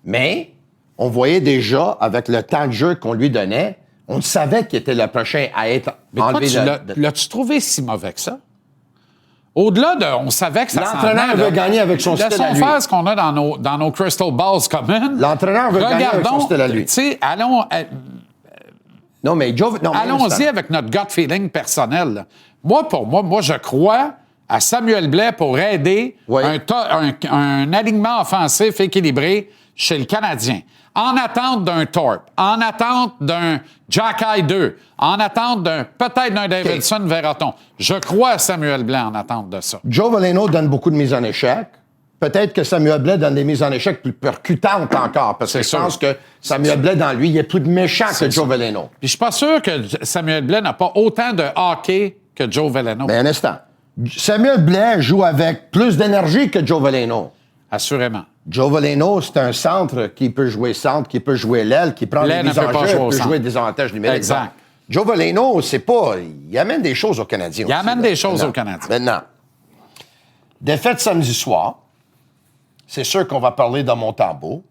[SPEAKER 7] Mais on voyait déjà, avec le temps de jeu qu'on lui donnait, on savait qu'il était le prochain à être enlevé.
[SPEAKER 1] L'as-tu trouvé si mauvais que ça? Au-delà de... On savait que ça s'en venait.
[SPEAKER 7] L'entraîneur veut gagner avec son style à lui.
[SPEAKER 1] Laissons faire ce qu'on a dans nos crystal balls communes.
[SPEAKER 7] L'entraîneur veut gagner avec son style à lui.
[SPEAKER 1] Tu sais, allons...
[SPEAKER 7] Non, mais Joe...
[SPEAKER 1] Allons-y avec notre gut feeling personnel. Là. Moi, je crois à Samuel Blais pour aider un alignement offensif équilibré chez le Canadien. En attente d'un Thorpe, en attente d'un Jacky 2, en attente peut-être d'un Davidson Verraton. Je crois à Samuel Blais en attente de ça.
[SPEAKER 7] Joe Veleno donne beaucoup de mises en échec. Peut-être que Samuel Blais donne des mises en échec plus percutantes encore, parce que je pense que Samuel Blais, dans lui, il est plus méchant que Joe Veleno.
[SPEAKER 1] Puis je suis pas sûr que Samuel Blais n'a pas autant de hockey que Joe Veleno.
[SPEAKER 7] Mais un instant. Samuel Blais joue avec plus d'énergie que Joe Veleno.
[SPEAKER 1] Assurément.
[SPEAKER 7] Joe Veleno, c'est un centre qui peut jouer centre, qui peut jouer l'aile, qui prend les mises en jeu, qui peut jouer des avantages numériques.
[SPEAKER 1] Exact.
[SPEAKER 7] Joe Veleno, c'est pas... Il amène des choses aux Canadiens.
[SPEAKER 1] Il amène des choses aux Canadiens.
[SPEAKER 7] Maintenant, défaite samedi soir, c'est sûr qu'on va parler de Montembeault,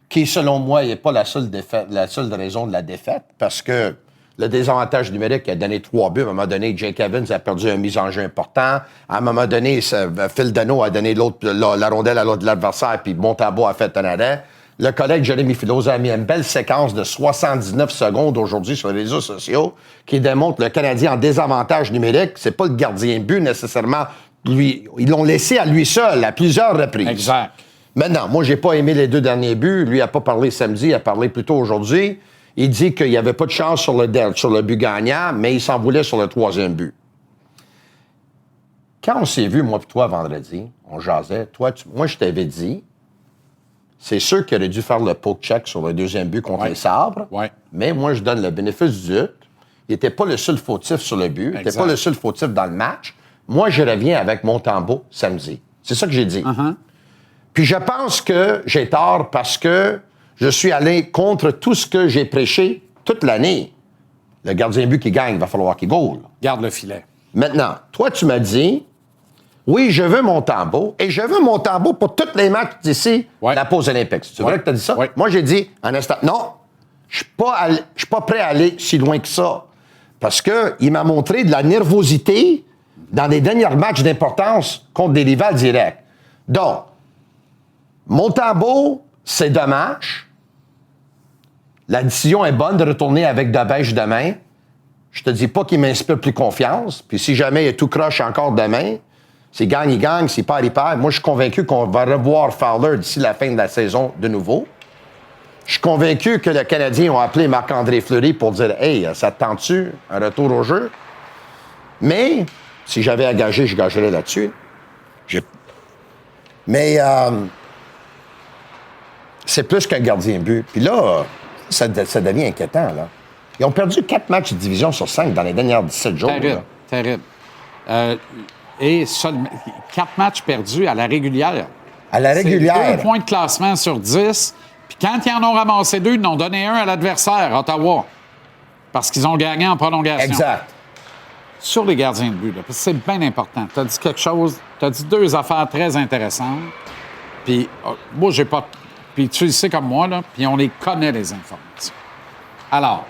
[SPEAKER 7] qui, selon moi, n'est pas la seule raison de la défaite, parce que le désavantage numérique a donné 3 buts. À un moment donné, Jake Evans a perdu un mise en jeu important. À un moment donné, Phil Danault a donné la rondelle à l'autre de l'adversaire, puis Montembeault a fait un arrêt. Le collègue Jérémy Filosa a mis une belle séquence de 79 secondes aujourd'hui sur les réseaux sociaux qui démontre le Canadien en désavantage numérique. C'est pas le gardien de but nécessairement. Lui, ils l'ont laissé à lui seul à plusieurs reprises.
[SPEAKER 1] Exact.
[SPEAKER 7] Maintenant, moi, j'ai pas aimé les 2 derniers buts. Lui a pas parlé samedi, il a parlé plutôt aujourd'hui. Il dit qu'il n'y avait pas de chance sur le but gagnant, mais il s'en voulait sur le 3e but. Quand on s'est vu, moi et toi, vendredi, on jasait. Moi, je t'avais dit, c'est sûr qu'il aurait dû faire le poke check sur le 2e but contre les Sabres.
[SPEAKER 1] Ouais.
[SPEAKER 7] Mais moi, je donne le bénéfice du doute. Il n'était pas le seul fautif sur le but. Il n'était pas le seul fautif dans le match. Moi, je reviens avec Montembeault samedi. C'est ça que j'ai dit.
[SPEAKER 1] Uh-huh.
[SPEAKER 7] Puis je pense que j'ai tort parce que je suis allé contre tout ce que j'ai prêché toute l'année. Le gardien de but qui gagne, il va falloir qu'il goal.
[SPEAKER 1] Garde le filet.
[SPEAKER 7] Maintenant, toi, tu m'as dit, oui, je veux Montembeault, et je veux Montembeault pour tous les matchs d'ici la pause olympique. C'est vrai que tu as dit ça?
[SPEAKER 1] Ouais.
[SPEAKER 7] Moi, j'ai dit, en instant, non, je suis pas prêt à aller si loin que ça. Parce qu'il m'a montré de la nervosité dans les derniers matchs d'importance contre des rivals directs. Donc, Montembeault, c'est dommage. La décision est bonne de retourner avec Debèche demain. Je te dis pas qu'il m'inspire plus confiance. Puis si jamais il tout croche encore demain, s'il gagne, il gagne. S'il perd, il perd. Moi, je suis convaincu qu'on va revoir Fowler d'ici la fin de la saison de nouveau. Je suis convaincu que les Canadiens ont appelé Marc-André Fleury pour dire « Hey, ça te tente-tu un retour au jeu? » Mais si j'avais à gager, je gagerais là-dessus. Mais c'est plus qu'un gardien de but. Puis là, ça devient inquiétant, là. Ils ont perdu 4 matchs de division sur 5 dans les dernières 17 jours.
[SPEAKER 1] Terrible. Et 4 matchs perdus à la régulière.
[SPEAKER 7] À la régulière.
[SPEAKER 1] C'est 2 points de classement sur 10. Puis quand ils en ont ramassé 2, ils en ont donné un à l'adversaire, Ottawa. Parce qu'ils ont gagné en prolongation.
[SPEAKER 7] Exact.
[SPEAKER 1] Sur les gardiens de but, là, parce que c'est bien important. Tu as dit quelque chose, tu as dit 2 affaires très intéressantes. Puis moi, j'ai pas... Puis tu le sais comme moi, là, puis on les connaît, les informations. Alors,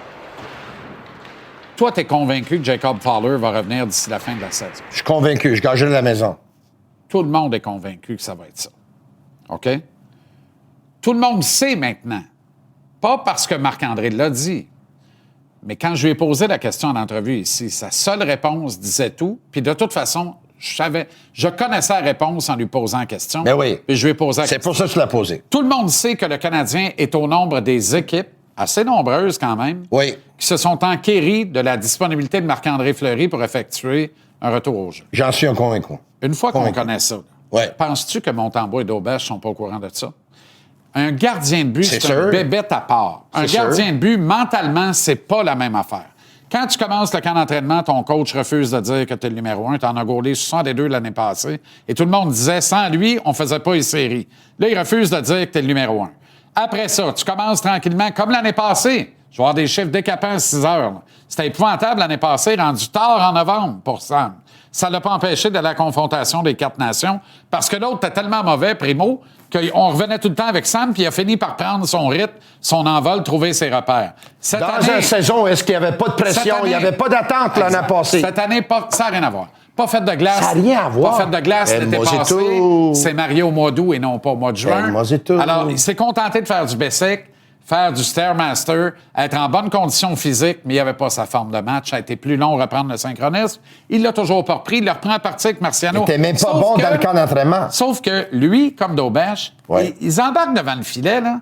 [SPEAKER 1] toi, tu es convaincu que Jacob Fowler va revenir d'ici la fin de la saison?
[SPEAKER 7] Je suis convaincu. Je gagerai la maison.
[SPEAKER 1] Tout le monde est convaincu que ça va être ça. OK? tout le monde sait maintenant. Pas parce que Marc-André l'a dit. Mais quand je lui ai posé la question en entrevue ici, sa seule réponse disait tout. Puis de toute façon, je connaissais la réponse en lui posant la question.
[SPEAKER 7] Mais oui.
[SPEAKER 1] Puis je lui ai posé la
[SPEAKER 7] C'est
[SPEAKER 1] question.
[SPEAKER 7] pour ça que tu l'as posé.
[SPEAKER 1] Tout le monde sait que le Canadien est au nombre des équipes, assez nombreuses quand même,
[SPEAKER 7] Oui.
[SPEAKER 1] qui se sont enquéries de la disponibilité de Marc-André Fleury pour effectuer un retour au jeu.
[SPEAKER 7] J'en suis un convaincu.
[SPEAKER 1] Une fois qu'on
[SPEAKER 7] Convaincu.
[SPEAKER 1] connaît ça,
[SPEAKER 7] Ouais.
[SPEAKER 1] penses-tu que Montembeault et Daubèche sont pas au courant de ça? Un gardien de but,
[SPEAKER 7] C'est
[SPEAKER 1] c'est
[SPEAKER 7] sûr.
[SPEAKER 1] un bébête à part. Un
[SPEAKER 7] C'est
[SPEAKER 1] gardien
[SPEAKER 7] sûr.
[SPEAKER 1] de but, mentalement, c'est pas la même affaire. Quand tu commences le camp d'entraînement, ton coach refuse de dire que tu es le numéro 1. Tu en as gaulé 62 l'année passée. Et tout le monde disait, sans lui, on faisait pas les séries. Là, il refuse de dire que tu es le numéro 1. Après ça, tu commences tranquillement, comme l'année passée. Je vais avoir des chiffres décapants à 6 heures. là. C'était épouvantable l'année passée, rendu tard en novembre pour Sam. Ça ne l'a pas empêché de la confrontation des 4 nations parce que l'autre était tellement mauvais, Primo, qu'on revenait tout le temps avec Sam, puis il a fini par prendre son rythme, son envol, trouver ses repères. Cette
[SPEAKER 7] Dans
[SPEAKER 1] année,
[SPEAKER 7] une saison, est-ce qu'il n'y avait pas de pression?
[SPEAKER 1] cette année-
[SPEAKER 7] Il n'y avait pas d'attente l'année
[SPEAKER 1] Exact.
[SPEAKER 7] passée.
[SPEAKER 1] Cette année, ça n'a rien à voir. Pas fait de glace.
[SPEAKER 7] Ça n'a rien à voir.
[SPEAKER 1] Pas fait de glace
[SPEAKER 7] El
[SPEAKER 1] l'été
[SPEAKER 7] Mosito.
[SPEAKER 1] passé. C'est marié au mois d'août et non pas au mois de juin.
[SPEAKER 7] El Mosito.
[SPEAKER 1] Alors, il s'est contenté de faire du basic, faire du Stairmaster, être en bonne condition physique, mais il n'avait pas sa forme de match. Ça a été plus long à reprendre le synchronisme. Il l'a toujours pas repris. Il le reprend à partir avec Marciano.
[SPEAKER 7] Il n'était même pas
[SPEAKER 1] Sauf
[SPEAKER 7] bon
[SPEAKER 1] que-
[SPEAKER 7] dans le camp d'entraînement.
[SPEAKER 1] Sauf que lui, comme Daubèche,
[SPEAKER 7] Ouais.
[SPEAKER 1] ils embarquent devant le filet, là.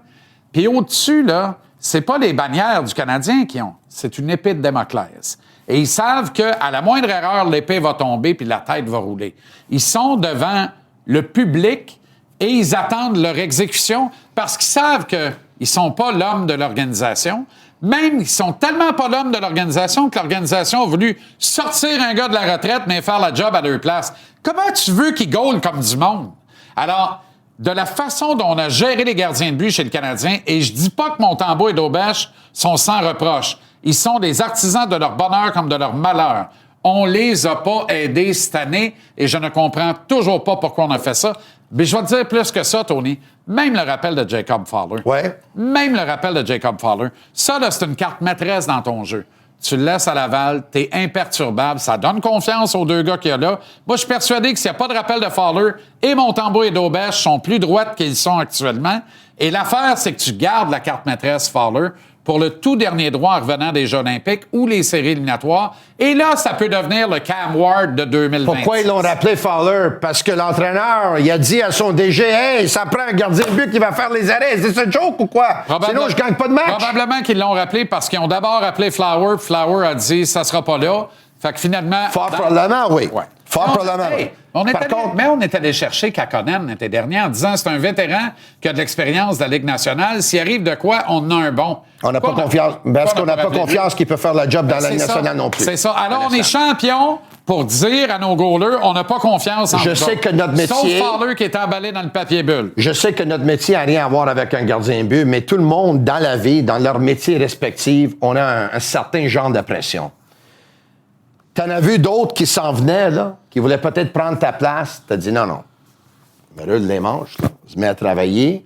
[SPEAKER 1] Puis au-dessus, là, c'est pas les bannières du Canadien qui ont. C'est une épée de Damoclès. Et ils savent qu'à la moindre erreur, l'épée va tomber puis la tête va rouler. Ils sont devant le public et ils attendent leur exécution parce qu'ils savent qu'ils ne sont pas l'homme de l'organisation. Même, ils sont tellement pas l'homme de l'organisation que l'organisation a voulu sortir un gars de la retraite mais faire la job à deux places. Comment tu veux qu'ils gaulent comme du monde? Alors, de la façon dont on a géré les gardiens de but chez le Canadien, et je dis pas que Montembeault et Daubèche sont sans reproche. Ils sont des artisans de leur bonheur comme de leur malheur. On les a pas aidés cette année et je ne comprends toujours pas pourquoi on a fait ça. Mais je vais te dire plus que ça, Tony. Même le rappel de Jacob Fowler.
[SPEAKER 7] Ouais.
[SPEAKER 1] Même le rappel de Jacob Fowler. Ça, là, c'est une carte maîtresse dans ton jeu. Tu le laisses à Laval, t'es imperturbable, ça donne confiance aux deux gars qu'il y a là. Moi, je suis persuadé que s'il n'y a pas de rappel de Fowler, et Montembeault et Daubèche sont plus droites qu'ils sont actuellement. Et l'affaire, c'est que tu gardes la carte maîtresse Fowler pour le tout dernier droit en revenant des Jeux olympiques ou les séries éliminatoires. Et là, ça peut devenir le Cam Ward de 2020.
[SPEAKER 7] Pourquoi ils l'ont rappelé Fowler? Parce que l'entraîneur, il a dit à son DG, hey, ça prend un gardien de but qui va faire les arrêts. C'est ça le joke ou quoi? Sinon, je gagne pas de match.
[SPEAKER 1] Probablement qu'ils l'ont rappelé parce qu'ils ont d'abord appelé Flower, puis Flower a dit ça sera pas là. Fait que finalement.
[SPEAKER 7] Fort probablement, oui.
[SPEAKER 1] Ouais.
[SPEAKER 7] Fort
[SPEAKER 1] Non,
[SPEAKER 7] probablement,
[SPEAKER 1] hey,
[SPEAKER 7] oui.
[SPEAKER 1] on est
[SPEAKER 7] Par
[SPEAKER 1] allé,
[SPEAKER 7] contre-
[SPEAKER 1] mais on est allé chercher Kakonen l'été dernier en disant c'est un vétéran qui a de l'expérience de la Ligue nationale. S'il arrive de quoi, on a un bon.
[SPEAKER 7] On n'a pas
[SPEAKER 1] Pourquoi
[SPEAKER 7] confiance. Parce
[SPEAKER 1] pourquoi
[SPEAKER 7] qu'on
[SPEAKER 1] on
[SPEAKER 7] n'a pas
[SPEAKER 1] rappelé
[SPEAKER 7] confiance qu'il peut faire le job dans la
[SPEAKER 1] C'est
[SPEAKER 7] Ligue
[SPEAKER 1] ça.
[SPEAKER 7] nationale non plus.
[SPEAKER 1] C'est ça. Alors, on est
[SPEAKER 7] Intéressant.
[SPEAKER 1] champion pour dire à nos goalers, on n'a pas confiance en
[SPEAKER 7] Je
[SPEAKER 1] nous
[SPEAKER 7] sais
[SPEAKER 1] autres.
[SPEAKER 7] que notre métier-
[SPEAKER 1] Sauf Fowler qui est emballé dans le papier bulle.
[SPEAKER 7] Je sais que notre métier n'a rien à voir avec un gardien de but, mais tout le monde, dans la vie, dans leur métier respectif, on a un certain genre de pression. T'en as vu d'autres qui s'en venaient, là, qui voulaient peut-être prendre ta place. T'as dit non, non. Mais là, les manches, là, se met à travailler.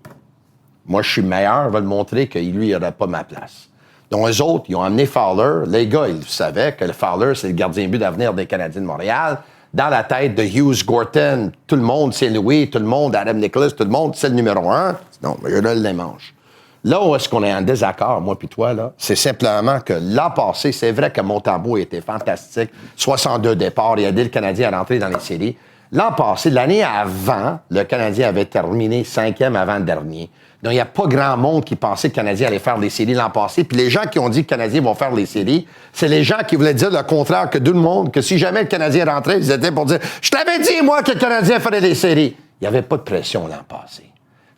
[SPEAKER 7] Moi, je suis meilleur, va le montrer que lui, il n'aurait pas ma place. Donc, eux autres, ils ont amené Fowler. Les gars, ils savaient que le Fowler, c'est le gardien de but d'avenir des Canadiens de Montréal. Dans la tête de Hughes Gorton, tout le monde, c'est Louis, tout le monde, Adam Nicholas, tout le monde, c'est le numéro 1. Non, mais là, les manches. Là où est-ce qu'on est en désaccord, moi puis toi, là, c'est simplement que l'an passé, c'est vrai que Montembeault était fantastique. 62 départs, il a aidé le Canadien à rentrer dans les séries. L'an passé, l'année avant, le Canadien avait terminé 5e avant-dernier. Donc, il n'y a pas grand monde qui pensait que le Canadien allait faire les séries l'an passé. Puis les gens qui ont dit que le Canadien va faire les séries, c'est les gens qui voulaient dire le contraire que tout le monde, que si jamais le Canadien rentrait, ils étaient pour dire « Je t'avais dit, moi, que le Canadien ferait des séries. » Il n'y avait pas de pression l'an passé.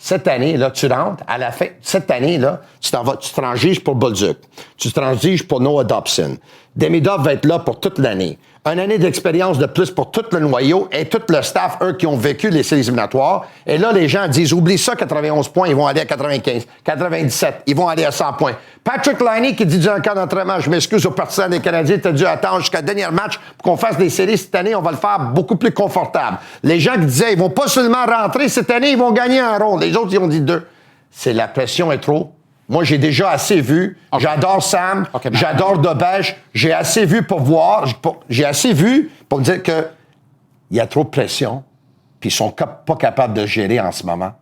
[SPEAKER 7] Cette année, là, tu rentres, à la fin, cette année, là, tu te transiges pour Bolduc. Tu te transiges pour Noah Dobson. Demidov va être là pour toute l'année. Une année d'expérience de plus pour tout le noyau et tout le staff, eux, qui ont vécu les séries éliminatoires. Et là, les gens disent, oublie ça, 91 points, ils vont aller à 95, 97, ils vont aller à 100 points. Patrick Laine qui dit durant le camp d'entraînement, je m'excuse aux partisans des Canadiens, t'as dû attendre jusqu'à le dernier match pour qu'on fasse des séries cette année, on va le faire beaucoup plus confortable. Les gens qui disaient, ils vont pas seulement rentrer cette année, ils vont gagner un rond. Les autres, ils ont dit 2. C'est la pression est trop. Moi, j'ai déjà assez vu.
[SPEAKER 1] Okay.
[SPEAKER 7] J'adore Sam.
[SPEAKER 1] Okay,
[SPEAKER 7] j'adore Daubèche. J'ai assez vu pour voir. J'ai assez vu pour me dire que il y a trop de pression. Puis ils sont pas capables de gérer en ce moment.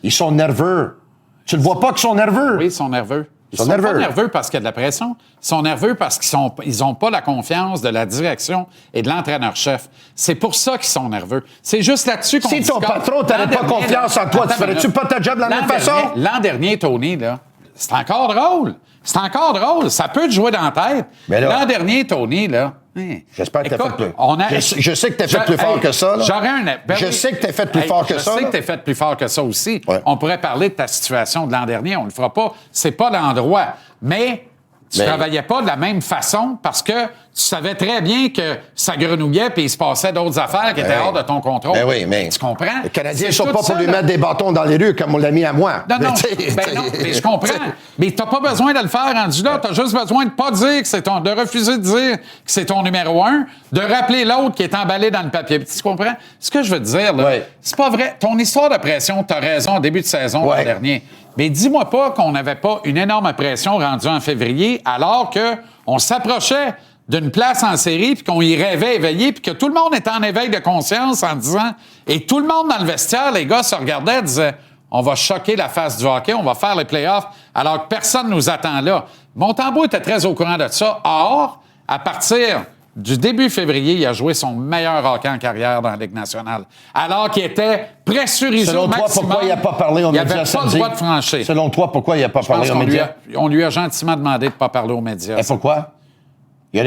[SPEAKER 7] Ils sont nerveux. Tu le vois pas qu'ils sont nerveux?
[SPEAKER 1] Oui, ils sont nerveux. Ils sont
[SPEAKER 7] nerveux.
[SPEAKER 1] pas nerveux parce qu'il y a de la pression. Ils sont nerveux parce qu'ils ont pas la confiance de la direction et de l'entraîneur-chef. C'est pour ça qu'ils sont nerveux. C'est juste là-dessus qu'on
[SPEAKER 7] Si ton
[SPEAKER 1] discorde.
[SPEAKER 7] patron t'avait pas confiance en toi, tu ferais-tu pas ta job de la même façon?
[SPEAKER 1] L'an dernier, Tony, là, c'est encore drôle. C'est encore drôle. Ça peut te jouer dans la tête.
[SPEAKER 7] Mais là-
[SPEAKER 1] L'an dernier, Tony, là...
[SPEAKER 7] J'espère que t'as
[SPEAKER 1] écoute,
[SPEAKER 7] fait plus.
[SPEAKER 1] on a-
[SPEAKER 7] Je sais que t'as fait plus fort que ça, là.
[SPEAKER 1] J'aurais un... ben
[SPEAKER 7] Je
[SPEAKER 1] oui.
[SPEAKER 7] sais que t'as fait plus fort que ça,
[SPEAKER 1] Je sais
[SPEAKER 7] là.
[SPEAKER 1] que t'as fait plus fort que ça aussi.
[SPEAKER 7] Ouais.
[SPEAKER 1] On pourrait parler de ta situation de l'an dernier. On le fera pas. C'est pas l'endroit. Mais tu travaillais pas de la même façon parce que tu savais très bien que ça grenouillait puis il se passait d'autres affaires qui étaient hors de ton contrôle.
[SPEAKER 7] Ben oui, mais...
[SPEAKER 1] Tu comprends?
[SPEAKER 7] Les Canadiens ne
[SPEAKER 1] C'est
[SPEAKER 7] sont
[SPEAKER 1] tout
[SPEAKER 7] pas
[SPEAKER 1] ça,
[SPEAKER 7] pour lui
[SPEAKER 1] là.
[SPEAKER 7] mettre des bâtons dans les rues comme on l'a mis à moi.
[SPEAKER 1] Non, non,
[SPEAKER 7] Mais
[SPEAKER 1] non, mais je comprends. Mais t'as pas besoin de le faire rendu là. T'as juste besoin de pas dire que de refuser de dire que c'est ton numéro 1, de rappeler l'autre qui est emballé dans le papier. Tu comprends? Ce que je veux te dire, là,
[SPEAKER 7] Ouais.
[SPEAKER 1] c'est pas vrai. Ton histoire de pression, t'as raison au début de saison l'an
[SPEAKER 7] Ouais.
[SPEAKER 1] dernier. Mais dis-moi pas qu'on n'avait pas une énorme pression rendue en février alors que on s'approchait d'une place en série puis qu'on y rêvait éveillé puis que tout le monde était en éveil de conscience en disant... Et tout le monde dans le vestiaire, les gars se regardaient et disaient... On va choquer la face du hockey, on va faire les playoffs, alors que personne nous attend là. Montembeault était très au courant de ça. Or, à partir du début février, il a joué son meilleur hockey en carrière dans la Ligue nationale. Alors qu'il était pressurisé
[SPEAKER 7] Selon
[SPEAKER 1] au
[SPEAKER 7] toi,
[SPEAKER 1] maximum.
[SPEAKER 7] pourquoi il n'a pas parlé aux
[SPEAKER 1] Il
[SPEAKER 7] médias
[SPEAKER 1] avait pas
[SPEAKER 7] samedi?
[SPEAKER 1] le droit de franchir.
[SPEAKER 7] Selon toi, pourquoi il n'a pas
[SPEAKER 1] Je pense
[SPEAKER 7] parlé aux
[SPEAKER 1] qu'on
[SPEAKER 7] médias?
[SPEAKER 1] on lui a gentiment demandé de ne pas parler aux médias.
[SPEAKER 7] Et pourquoi? Il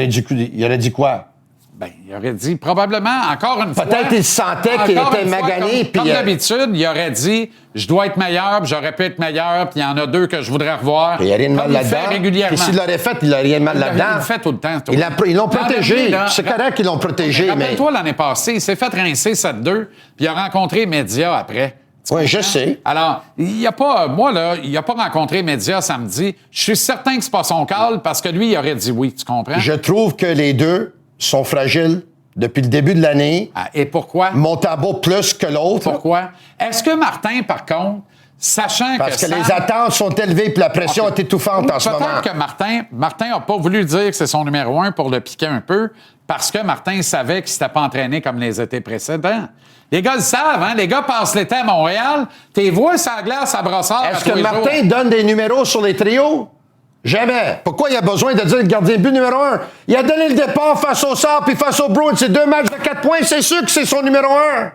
[SPEAKER 7] aurait dit quoi?
[SPEAKER 1] Ben, il aurait dit probablement, encore une fois...
[SPEAKER 7] Peut-être qu'il sentait qu'il
[SPEAKER 1] encore
[SPEAKER 7] était
[SPEAKER 1] une fois,
[SPEAKER 7] magané,
[SPEAKER 1] Comme
[SPEAKER 7] puis,
[SPEAKER 1] d'habitude, il aurait dit « Je dois être meilleur, puis j'aurais pu être meilleur, puis il y en a 2 que je voudrais revoir. »
[SPEAKER 7] Il n'y a rien de mal
[SPEAKER 1] Comme il fait
[SPEAKER 7] là-dedans.
[SPEAKER 1] régulièrement.
[SPEAKER 7] Puis s'il l'aurait fait, il n'y a rien de mal
[SPEAKER 1] Il
[SPEAKER 7] là-dedans.
[SPEAKER 1] le fait tout le temps. toi.
[SPEAKER 7] Ils l'ont protégé.
[SPEAKER 1] L'an dernier, là,
[SPEAKER 7] C'est correct qu'ils l'ont protégé, mais...
[SPEAKER 1] Rappelle-toi l'année passée, il s'est fait rincer 7-2, puis il a rencontré les médias après. Tu
[SPEAKER 7] Oui, je
[SPEAKER 1] comprends?
[SPEAKER 7] sais.
[SPEAKER 1] Alors, il n'y a pas... Moi, là, il n'a pas rencontré les médias samedi. Je suis certain que c'est pas son call, parce que lui, il aurait dit oui, tu comprends?
[SPEAKER 7] Je trouve que les deux sont fragiles depuis le début de l'année.
[SPEAKER 1] Ah, et pourquoi?
[SPEAKER 7] Montembeault plus que l'autre.
[SPEAKER 1] Pourquoi? Est-ce que Martin, par contre, sachant
[SPEAKER 7] Parce que
[SPEAKER 1] Sam-
[SPEAKER 7] les attentes sont élevées puis la pression est étouffante en ce moment.
[SPEAKER 1] Peut-être que Martin n'a pas voulu dire que c'est son numéro 1 pour le piquer un peu, parce que Martin savait qu'il ne s'était pas entraîné comme les étés précédents. Les gars le savent, hein? Les gars passent l'été à Montréal, t'es vois sa glace à Brossard.
[SPEAKER 7] Est-ce que Martin donne des numéros sur les trios? Jamais. Pourquoi il a besoin de dire le gardien de but numéro 1? Il a donné le départ face au Sabres puis face au Bruins. C'est 2 matchs de 4 points. C'est sûr que c'est son numéro 1.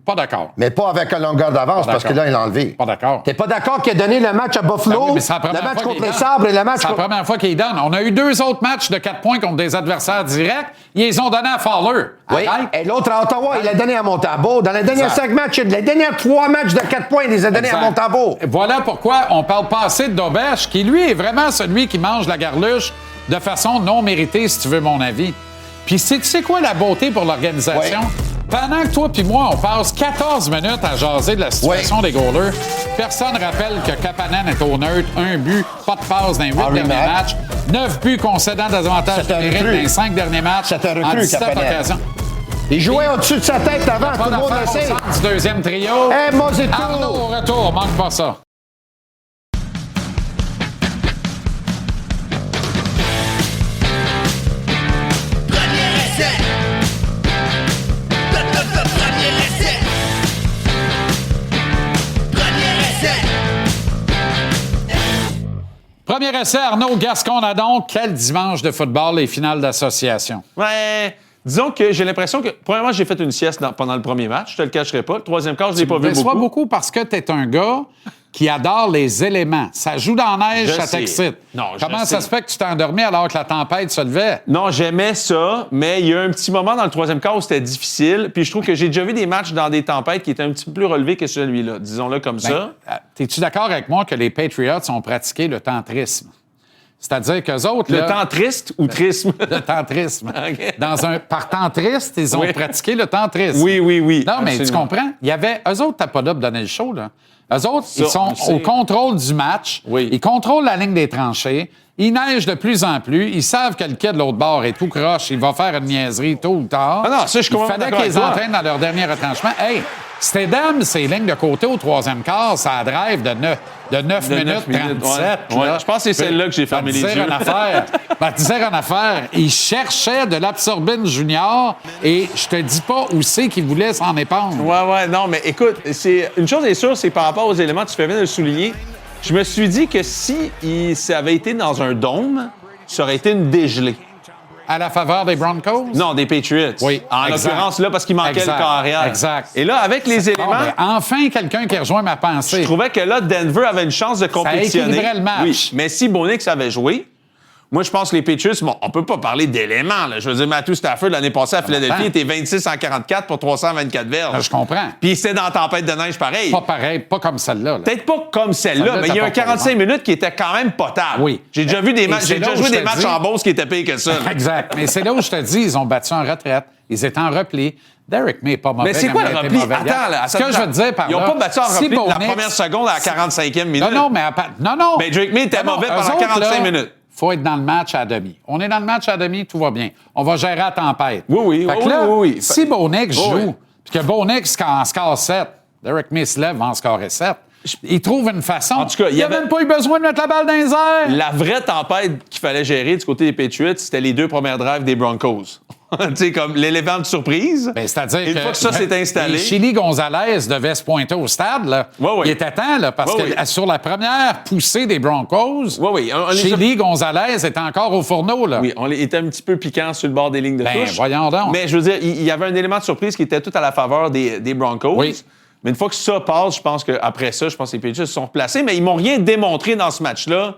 [SPEAKER 1] Pas d'accord.
[SPEAKER 7] Mais pas avec une longueur d'avance parce que là, il l'a enlevé.
[SPEAKER 1] Pas d'accord.
[SPEAKER 7] T'es pas d'accord qu'il a donné le match à Buffalo,
[SPEAKER 1] Ben oui, mais c'est la
[SPEAKER 7] le
[SPEAKER 1] première
[SPEAKER 7] match
[SPEAKER 1] fois
[SPEAKER 7] contre
[SPEAKER 1] qu'il
[SPEAKER 7] les
[SPEAKER 1] donne.
[SPEAKER 7] Sabres et le match
[SPEAKER 1] C'est la
[SPEAKER 7] contre...
[SPEAKER 1] première fois qu'il donne. On a eu 2 autres matchs de 4 points contre des adversaires directs. Ils les ont donnés à Fowler.
[SPEAKER 7] Oui.
[SPEAKER 1] Arrête.
[SPEAKER 7] Et l'autre à Ottawa, il l'a donné à Montembeault. Dans les derniers
[SPEAKER 1] Exact.
[SPEAKER 7] 5 matchs, les derniers 3 matchs de 4 points, il les a donnés à
[SPEAKER 1] Exact.
[SPEAKER 7] Montembeault.
[SPEAKER 1] Voilà pourquoi on parle pas assez de Dobesch, qui lui est vraiment celui qui mange la garluche de façon non méritée, si tu veux mon avis. Puis tu sais quoi la beauté pour l'organisation?
[SPEAKER 7] Ouais.
[SPEAKER 1] Pendant que toi puis moi, on passe 14 minutes à jaser de la situation des goalers, personne rappelle que Kapanen est au neutre, 1 but, pas de passe dans les 8 derniers matchs, 9 buts concédant d'avantages
[SPEAKER 7] C'est un
[SPEAKER 1] numériques
[SPEAKER 7] recrue.
[SPEAKER 1] dans les 5 derniers matchs,
[SPEAKER 7] C'est un
[SPEAKER 1] en
[SPEAKER 7] recrue,
[SPEAKER 1] 17
[SPEAKER 7] Kapanen.
[SPEAKER 1] occasions.
[SPEAKER 7] Il jouait au-dessus de sa tête avant,
[SPEAKER 1] Pas
[SPEAKER 7] tout le monde
[SPEAKER 1] d'affaire
[SPEAKER 7] le
[SPEAKER 1] au
[SPEAKER 7] sait.
[SPEAKER 1] centre du deuxième trio.
[SPEAKER 7] Hey, Mozeto!
[SPEAKER 1] Arnaud au retour, manque pas ça. Premier essai, Arnaud Gascon-Nadon. Quel dimanche de football, les finales d'association.
[SPEAKER 8] Ouais. Disons que j'ai l'impression que, premièrement, j'ai fait une sieste pendant le premier match. Je te le cacherai pas. Le troisième quart, je l'ai pas vu
[SPEAKER 1] Déçois
[SPEAKER 8] beaucoup.
[SPEAKER 1] beaucoup parce que tu es un gars qui adore les éléments. Ça joue dans la neige,
[SPEAKER 8] Je
[SPEAKER 1] ça
[SPEAKER 8] sais.
[SPEAKER 1] t'excite.
[SPEAKER 8] Non, je
[SPEAKER 1] Comment ça
[SPEAKER 8] sais.
[SPEAKER 1] se fait que tu t'es endormi alors que la tempête se levait?
[SPEAKER 8] Non, j'aimais ça, mais il y a eu un petit moment dans le troisième quart où c'était difficile. Puis je trouve que j'ai déjà vu des matchs dans des tempêtes qui étaient un petit peu plus relevés que celui-là. Disons-le comme ça.
[SPEAKER 1] Es-tu d'accord avec moi que les Patriots ont pratiqué le tantrisme? C'est-à-dire qu'eux autres...
[SPEAKER 8] Le
[SPEAKER 1] là,
[SPEAKER 8] temps triste ou trisme?
[SPEAKER 1] Le tantrisme.
[SPEAKER 8] OK.
[SPEAKER 1] Par temps triste, ils ont
[SPEAKER 8] Oui.
[SPEAKER 1] pratiqué le tantrisme.
[SPEAKER 8] Oui.
[SPEAKER 1] Non, mais tu
[SPEAKER 8] absolument.
[SPEAKER 1] comprends? Il y avait... Eux autres, t'as pas là pour donner le show, là. Eux autres,
[SPEAKER 8] Ça,
[SPEAKER 1] ils sont
[SPEAKER 8] on le sait.
[SPEAKER 1] au contrôle du match.
[SPEAKER 8] Oui.
[SPEAKER 1] Ils contrôlent la ligne des tranchées. Il neige de plus en plus. Ils savent que le quai de l'autre bord est tout croche. Il va faire une niaiserie tôt ou tard.
[SPEAKER 8] Ah non, ça, je suis
[SPEAKER 1] Il
[SPEAKER 8] complètement
[SPEAKER 1] fallait
[SPEAKER 8] d'accord
[SPEAKER 1] qu'ils
[SPEAKER 8] avec toi.
[SPEAKER 1] entraînent dans leur dernier retranchement. Hey, Stedham, ces lignes de côté au troisième quart, ça a drive de 9
[SPEAKER 8] De
[SPEAKER 1] minutes
[SPEAKER 8] 9
[SPEAKER 1] 37.
[SPEAKER 8] ouais.
[SPEAKER 1] là.
[SPEAKER 8] Ouais, je pense que c'est celle-là que j'ai fermé les yeux.
[SPEAKER 1] Te dire une affaire. Il cherchait de l'absorbine junior et je te dis pas où c'est qu'il voulait s'en épandre.
[SPEAKER 8] Ouais, non, mais écoute, c'est une chose est sûre, c'est par rapport rapport aux éléments, tu fais bien de le souligner. Je me suis dit que si ça avait été dans un dôme, ça aurait été une dégelée.
[SPEAKER 1] À la faveur des Broncos?
[SPEAKER 8] Non, des Patriots.
[SPEAKER 1] Oui,
[SPEAKER 8] en
[SPEAKER 1] exact.
[SPEAKER 8] l'occurrence, là, parce qu'il manquait
[SPEAKER 1] Exact,
[SPEAKER 8] le corps arrière.
[SPEAKER 1] exact.
[SPEAKER 8] Et là, avec les éléments,
[SPEAKER 1] Bon, ben, enfin, quelqu'un qui rejoint ma pensée.
[SPEAKER 8] je trouvais que là, Denver avait une chance de compétitionner.
[SPEAKER 1] équilibrait le match.
[SPEAKER 8] Oui, mais si Bo Nix avait joué, moi, je pense que les Patriots, bon, on peut pas parler d'éléments. Là. Je veux dire, Matthew Stafford, l'année passée à Philadelphie, était 26 en 44 pour 324 verges.
[SPEAKER 1] Là, je comprends.
[SPEAKER 8] Puis c'était dans la tempête de neige pareil.
[SPEAKER 1] Pas pareil, pas comme celle-là. là.
[SPEAKER 8] Peut-être pas comme celle-là,
[SPEAKER 1] Celle-là,
[SPEAKER 8] mais il y a
[SPEAKER 1] t'as
[SPEAKER 8] un
[SPEAKER 1] pas
[SPEAKER 8] 45 minutes qui était quand même potable.
[SPEAKER 1] Oui.
[SPEAKER 8] J'ai déjà vu des
[SPEAKER 1] Et
[SPEAKER 8] matchs,
[SPEAKER 1] c'est
[SPEAKER 8] j'ai
[SPEAKER 1] là
[SPEAKER 8] déjà
[SPEAKER 1] où
[SPEAKER 8] joué
[SPEAKER 1] je
[SPEAKER 8] des
[SPEAKER 1] te
[SPEAKER 8] matchs
[SPEAKER 1] dis-
[SPEAKER 8] en Beauce qui étaient pires que ça. là.
[SPEAKER 1] Exact. Mais c'est là où je te dis, ils ont battu en retraite. Ils étaient en repli. Derek May est pas mauvais.
[SPEAKER 8] Mais c'est
[SPEAKER 1] comme
[SPEAKER 8] quoi
[SPEAKER 1] il
[SPEAKER 8] le
[SPEAKER 1] a été
[SPEAKER 8] repli?
[SPEAKER 1] mauvais hier.
[SPEAKER 8] Attends, là.
[SPEAKER 1] Ce que je veux te dire par
[SPEAKER 8] Ils
[SPEAKER 1] là...
[SPEAKER 8] n'ont pas battu en
[SPEAKER 1] si
[SPEAKER 8] repli
[SPEAKER 1] Bo
[SPEAKER 8] la
[SPEAKER 1] Nix-
[SPEAKER 8] première seconde à la 45e minute.
[SPEAKER 1] Non, mais... Non.
[SPEAKER 8] Ben, Drake May était
[SPEAKER 1] Non,
[SPEAKER 8] mauvais
[SPEAKER 1] eux
[SPEAKER 8] pendant
[SPEAKER 1] autres,
[SPEAKER 8] 45
[SPEAKER 1] là,
[SPEAKER 8] minutes.
[SPEAKER 1] faut être dans le match à demi. On est dans le match à demi, tout va bien. On va gérer la tempête.
[SPEAKER 8] Oui.
[SPEAKER 1] Fait que là,
[SPEAKER 8] oui.
[SPEAKER 1] si Bo Nix
[SPEAKER 8] Oui.
[SPEAKER 1] joue, puis que Bo Nix en score 7, Derek May se lève, va en scorer 7, il trouve une façon.
[SPEAKER 8] En tout cas, il y
[SPEAKER 1] a
[SPEAKER 8] avait-
[SPEAKER 1] même pas eu besoin de mettre la balle dans les airs.
[SPEAKER 8] La vraie tempête qu'il fallait gérer du côté des Patriots, c'était les 2 premières drives des Broncos. Tu sais, comme l'élément de surprise.
[SPEAKER 1] Ben, c'est-à-dire
[SPEAKER 8] Une fois que ça s'est installé.
[SPEAKER 1] et Chili Gonzalez devait se pointer au stade. Là.
[SPEAKER 8] Oui.
[SPEAKER 1] Il était temps, là, parce
[SPEAKER 8] Oui.
[SPEAKER 1] que sur la première poussée des Broncos,
[SPEAKER 8] Oui. On les a-
[SPEAKER 1] Chili Gonzalez était encore au fourneau. Là.
[SPEAKER 8] Oui, on était un petit peu piquant sur le bord des lignes de
[SPEAKER 1] Ben,
[SPEAKER 8] touche.
[SPEAKER 1] voyons donc.
[SPEAKER 8] Mais je veux dire, il y avait un élément de surprise qui était tout à la faveur des Broncos.
[SPEAKER 1] Oui.
[SPEAKER 8] Mais une fois que ça passe, je pense qu'après ça, je pense que les Patriots se sont replacés. Mais ils m'ont rien démontré dans ce match-là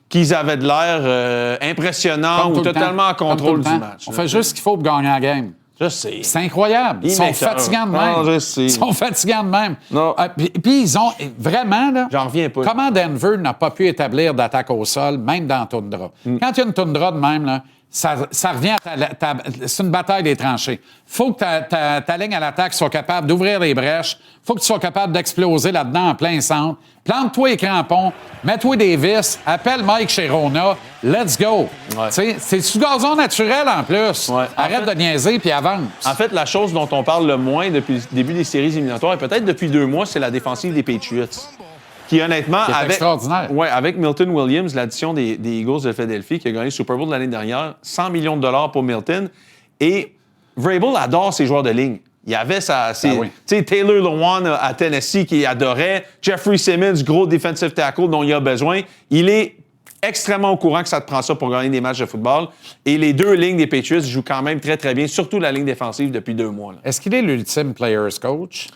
[SPEAKER 8] qu'ils avaient de l'air impressionnant
[SPEAKER 1] Comme
[SPEAKER 8] ou
[SPEAKER 1] tout le
[SPEAKER 8] totalement
[SPEAKER 1] temps.
[SPEAKER 8] en contrôle
[SPEAKER 1] Comme tout
[SPEAKER 8] du
[SPEAKER 1] le temps.
[SPEAKER 8] match.
[SPEAKER 1] On
[SPEAKER 8] là.
[SPEAKER 1] fait juste ce qu'il faut pour gagner la game.
[SPEAKER 8] Je sais.
[SPEAKER 1] C'est incroyable. Ils sont
[SPEAKER 8] m'écoeurent.
[SPEAKER 1] fatigants de même.
[SPEAKER 8] Non, je sais.
[SPEAKER 1] Ils sont fatigants de même.
[SPEAKER 8] Non.
[SPEAKER 1] Puis ils ont vraiment, là.
[SPEAKER 8] J'en reviens pas.
[SPEAKER 1] Comment Denver n'a pas pu établir d'attaque au sol, même dans la toundra? Quand il y a une toundra de même, là, ça revient à c'est une bataille des tranchées. Faut que ta ligne à l'attaque soit capable d'ouvrir les brèches. Faut que tu sois capable d'exploser là-dedans en plein centre. Plante-toi les crampons, mets-toi des vis, appelle Mike Chirona, let's go.
[SPEAKER 8] Ouais.
[SPEAKER 1] Tu sais, c'est sous gazon naturel en plus.
[SPEAKER 8] Ouais.
[SPEAKER 1] Arrête de niaiser puis avance.
[SPEAKER 8] En fait, la chose dont on parle le moins depuis le début des séries éliminatoires, et peut-être depuis 2 mois, c'est la défensive des Patriots. Qui, honnêtement,
[SPEAKER 1] Qui est extraordinaire.
[SPEAKER 8] Ouais, avec Milton Williams, l'addition des Eagles de Philadelphie, qui a gagné le Super Bowl l'année dernière, 100 millions de dollars pour Milton. Et Vrabel adore ses joueurs de ligne. Il y avait
[SPEAKER 1] oui.
[SPEAKER 8] tu sais, Taylor Lewan à Tennessee qui adorait, Jeffrey Simmons, gros defensive tackle dont il a besoin. Il est extrêmement au courant que ça te prend ça pour gagner des matchs de football. Et les 2 lignes des Patriots jouent quand même très, très bien, surtout la ligne défensive depuis 2 mois. Là.
[SPEAKER 1] Est-ce qu'il est l'ultime players coach?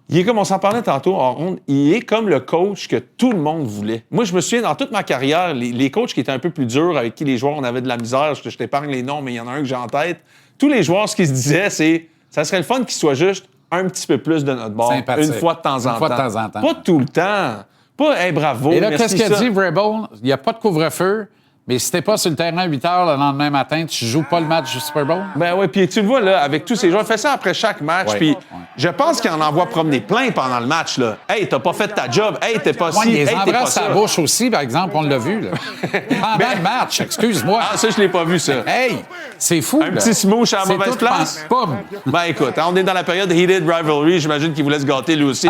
[SPEAKER 8] Il est comme on s'en parlait tantôt, en ronde, il est comme le coach que tout le monde voulait. Moi, je me souviens, dans toute ma carrière, les coachs qui étaient un peu plus durs, avec qui les joueurs, on avait de la misère, je t'épargne les noms, mais il y en a un que j'ai en tête. Tous les joueurs, ce qu'ils se disaient, c'est ça serait le fun qu'ils soient juste un petit peu plus de notre bord.
[SPEAKER 1] Sympathique.
[SPEAKER 8] Une fois de temps en temps.
[SPEAKER 1] Une fois de temps en temps.
[SPEAKER 8] Pas tout le temps. Pas, hey, bravo.
[SPEAKER 1] Et là,
[SPEAKER 8] merci,
[SPEAKER 1] qu'est-ce qu'il a
[SPEAKER 8] ça.
[SPEAKER 1] dit, Vrabel? Il n'y a pas de couvre-feu, mais si t'es pas sur le terrain à 8 heures le lendemain matin, tu joues pas le match du Super Bowl?
[SPEAKER 8] Ben oui, puis tu le vois, là, avec tous ces joueurs, il fait ça après chaque match,
[SPEAKER 1] Ouais.
[SPEAKER 8] puis
[SPEAKER 1] Ouais.
[SPEAKER 8] je pense qu'il en envoie promener plein pendant le match, là. Hey, t'as pas fait ta job. Hey, t'es pas
[SPEAKER 1] Moi,
[SPEAKER 8] ci.
[SPEAKER 1] il les
[SPEAKER 8] Hey, t'es pas
[SPEAKER 1] embrasse
[SPEAKER 8] ça.
[SPEAKER 1] sa bouche aussi, par exemple, on l'a vu. Là. Pendant le match, excuse-moi.
[SPEAKER 8] Ah, ça, je l'ai pas vu, ça.
[SPEAKER 1] Hey, c'est fou.
[SPEAKER 8] Un petit smooch à la mauvaise place?
[SPEAKER 1] Boum.
[SPEAKER 8] Ben écoute, on est dans la période Heated Rivalry, j'imagine qu'il voulait se gâter lui aussi.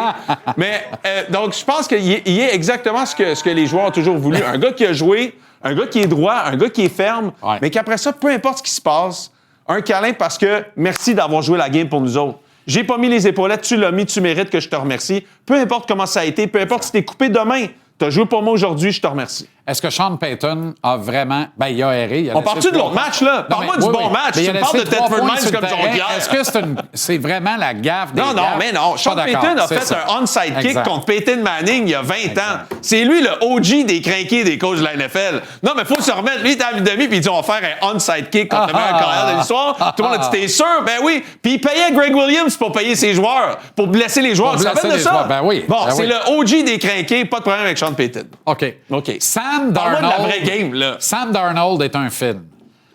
[SPEAKER 8] Mais donc, je pense qu'il est exactement ce que les joueurs ont toujours voulu. Un gars qui a joué, un gars qui est droit, un gars qui est ferme,
[SPEAKER 1] Ouais.
[SPEAKER 8] mais qu'après ça, peu importe ce qui se passe, un câlin parce que merci d'avoir joué la game pour nous autres. J'ai pas mis les épaulettes, tu l'as mis, tu mérites que je te remercie. Peu importe comment ça a été, peu importe si t'es coupé demain, t'as joué pour moi aujourd'hui, je te remercie.
[SPEAKER 1] Est-ce que Sean Payton a vraiment... Ben, il a erré. Il a
[SPEAKER 8] On
[SPEAKER 1] laissé
[SPEAKER 8] part-tu de l'autre
[SPEAKER 1] 3
[SPEAKER 8] match, là?
[SPEAKER 1] Non,
[SPEAKER 8] Parle-moi
[SPEAKER 1] mais-
[SPEAKER 8] du
[SPEAKER 1] oui,
[SPEAKER 8] bon
[SPEAKER 1] oui.
[SPEAKER 8] match.
[SPEAKER 1] Mais il
[SPEAKER 8] Tu
[SPEAKER 1] a
[SPEAKER 8] me parles de
[SPEAKER 1] laissé 3
[SPEAKER 8] Thetford
[SPEAKER 1] points
[SPEAKER 8] Mines
[SPEAKER 1] sur le
[SPEAKER 8] comme
[SPEAKER 1] terrain.
[SPEAKER 8] Jonquière.
[SPEAKER 1] Est-ce que c'est vraiment la gaffe des
[SPEAKER 8] Non,
[SPEAKER 1] gaffes?
[SPEAKER 8] mais non. Sean
[SPEAKER 1] Pas d'accord,
[SPEAKER 8] Payton a
[SPEAKER 1] c'est
[SPEAKER 8] fait
[SPEAKER 1] ça.
[SPEAKER 8] un onside kick
[SPEAKER 1] Exact.
[SPEAKER 8] contre Peyton Manning il y a 20 ans.
[SPEAKER 1] Exact.
[SPEAKER 8] C'est lui le OG des crinqués des coachs de la NFL. Non, mais faut se remettre. Lui, il est à la demi, puis il dit on va faire un onside kick contre le meilleur carrière de l'histoire. Tout le monde a dit t'es sûr? Ben oui. Puis il payait Greg Williams pour payer ses joueurs, pour blesser les joueurs.
[SPEAKER 1] Pour
[SPEAKER 8] Tu te
[SPEAKER 1] blesser
[SPEAKER 8] rappelles de
[SPEAKER 1] les
[SPEAKER 8] ça?
[SPEAKER 1] joueurs. Ben oui.
[SPEAKER 8] Bon,
[SPEAKER 1] Ben
[SPEAKER 8] c'est
[SPEAKER 1] oui.
[SPEAKER 8] le OG des crinqués. Pas de problème avec Sean Payton.
[SPEAKER 1] OK.
[SPEAKER 8] OK.
[SPEAKER 1] Sam
[SPEAKER 8] Parle-moi de la
[SPEAKER 1] Darnold...
[SPEAKER 8] vraie game, là.
[SPEAKER 1] Sam Darnold est un film.